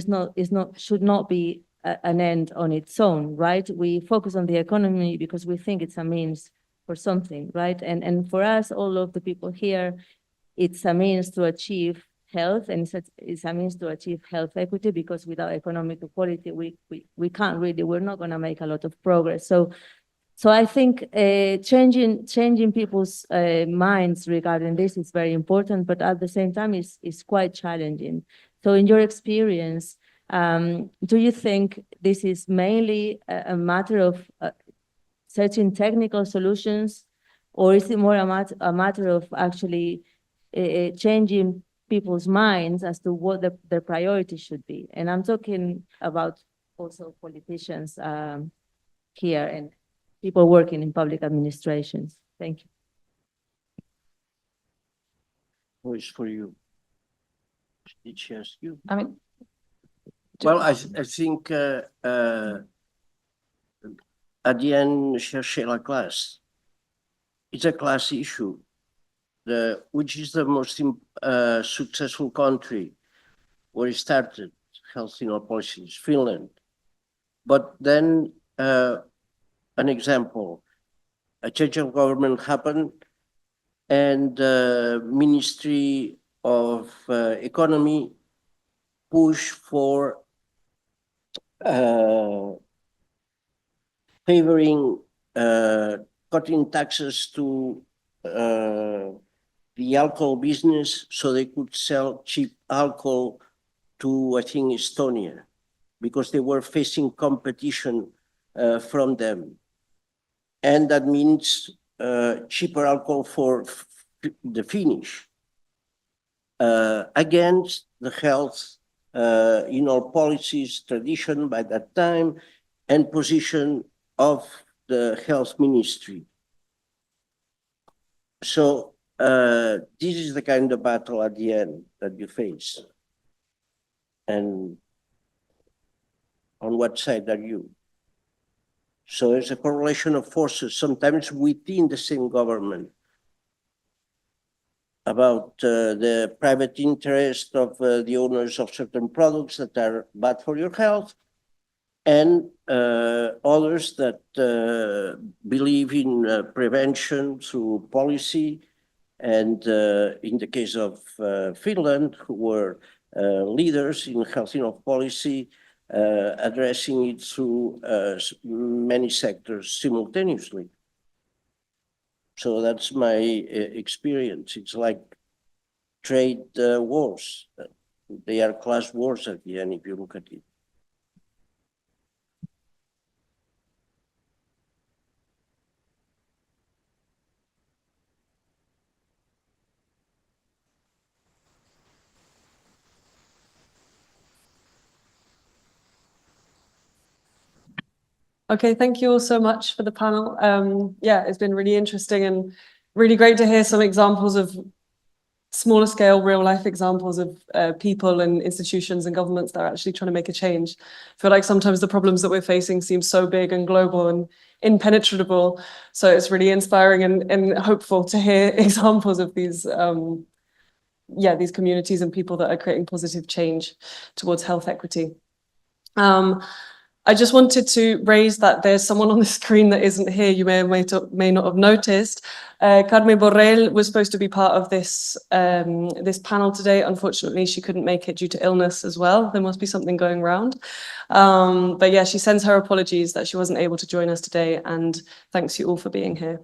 should not be an end on its own, right? We focus on the economy because we think it's a means something, right? And for us, all of the people here, it's a means to achieve health, and it's a means to achieve health equity, because without economic equality, we can't really, we're not going to make a lot of progress. So I think changing people's minds regarding this is very important, but at the same time, it's quite challenging. So in your experience, do you think this is mainly a matter of searching technical solutions, or is it more a matter of actually changing people's minds as to what their priorities should be? And I'm talking about also politicians here and people working in public administrations. Thank you. Voice for you. Did she ask you? I mean, Well, I think at the end, chercher la classe. It's a class issue. Which is the most successful country where it started health policies? Finland. But then an example, a change of government happened, and the Ministry of Economy pushed for favoring cutting taxes to the alcohol business so they could sell cheap alcohol to, I think, Estonia, because they were facing competition from them. And that means cheaper alcohol for the Finnish, against the health policies, tradition by that time, and position of the health ministry. So this is the kind of battle at the end that you face. And on what side are you? So there's a correlation of forces, sometimes within the same government, about the private interest of the owners of certain products that are bad for your health, and others that believe in prevention through policy. And in the case of Finland, who were leaders in health policy, addressing it through many sectors simultaneously. So that's my experience. It's like trade wars. They are class wars at the end, if you look at it. Okay, thank you all so much for the panel. Yeah, it's been really interesting and really great to hear some examples of smaller scale, real life examples of people and institutions and governments that are actually trying to make a change. I feel like sometimes the problems that we're facing seem so big and global and impenetrable. So it's really inspiring and hopeful to hear examples of these, these communities and people that are creating positive change towards health equity. I just wanted to raise that there's someone on the screen that isn't here. You may or may not have noticed. Carmen Borrell was supposed to be part of this this panel today. Unfortunately, she couldn't make it due to illness as well. There must be something going around. But yeah, she sends her apologies that she wasn't able to join us today, and thanks you all for being here.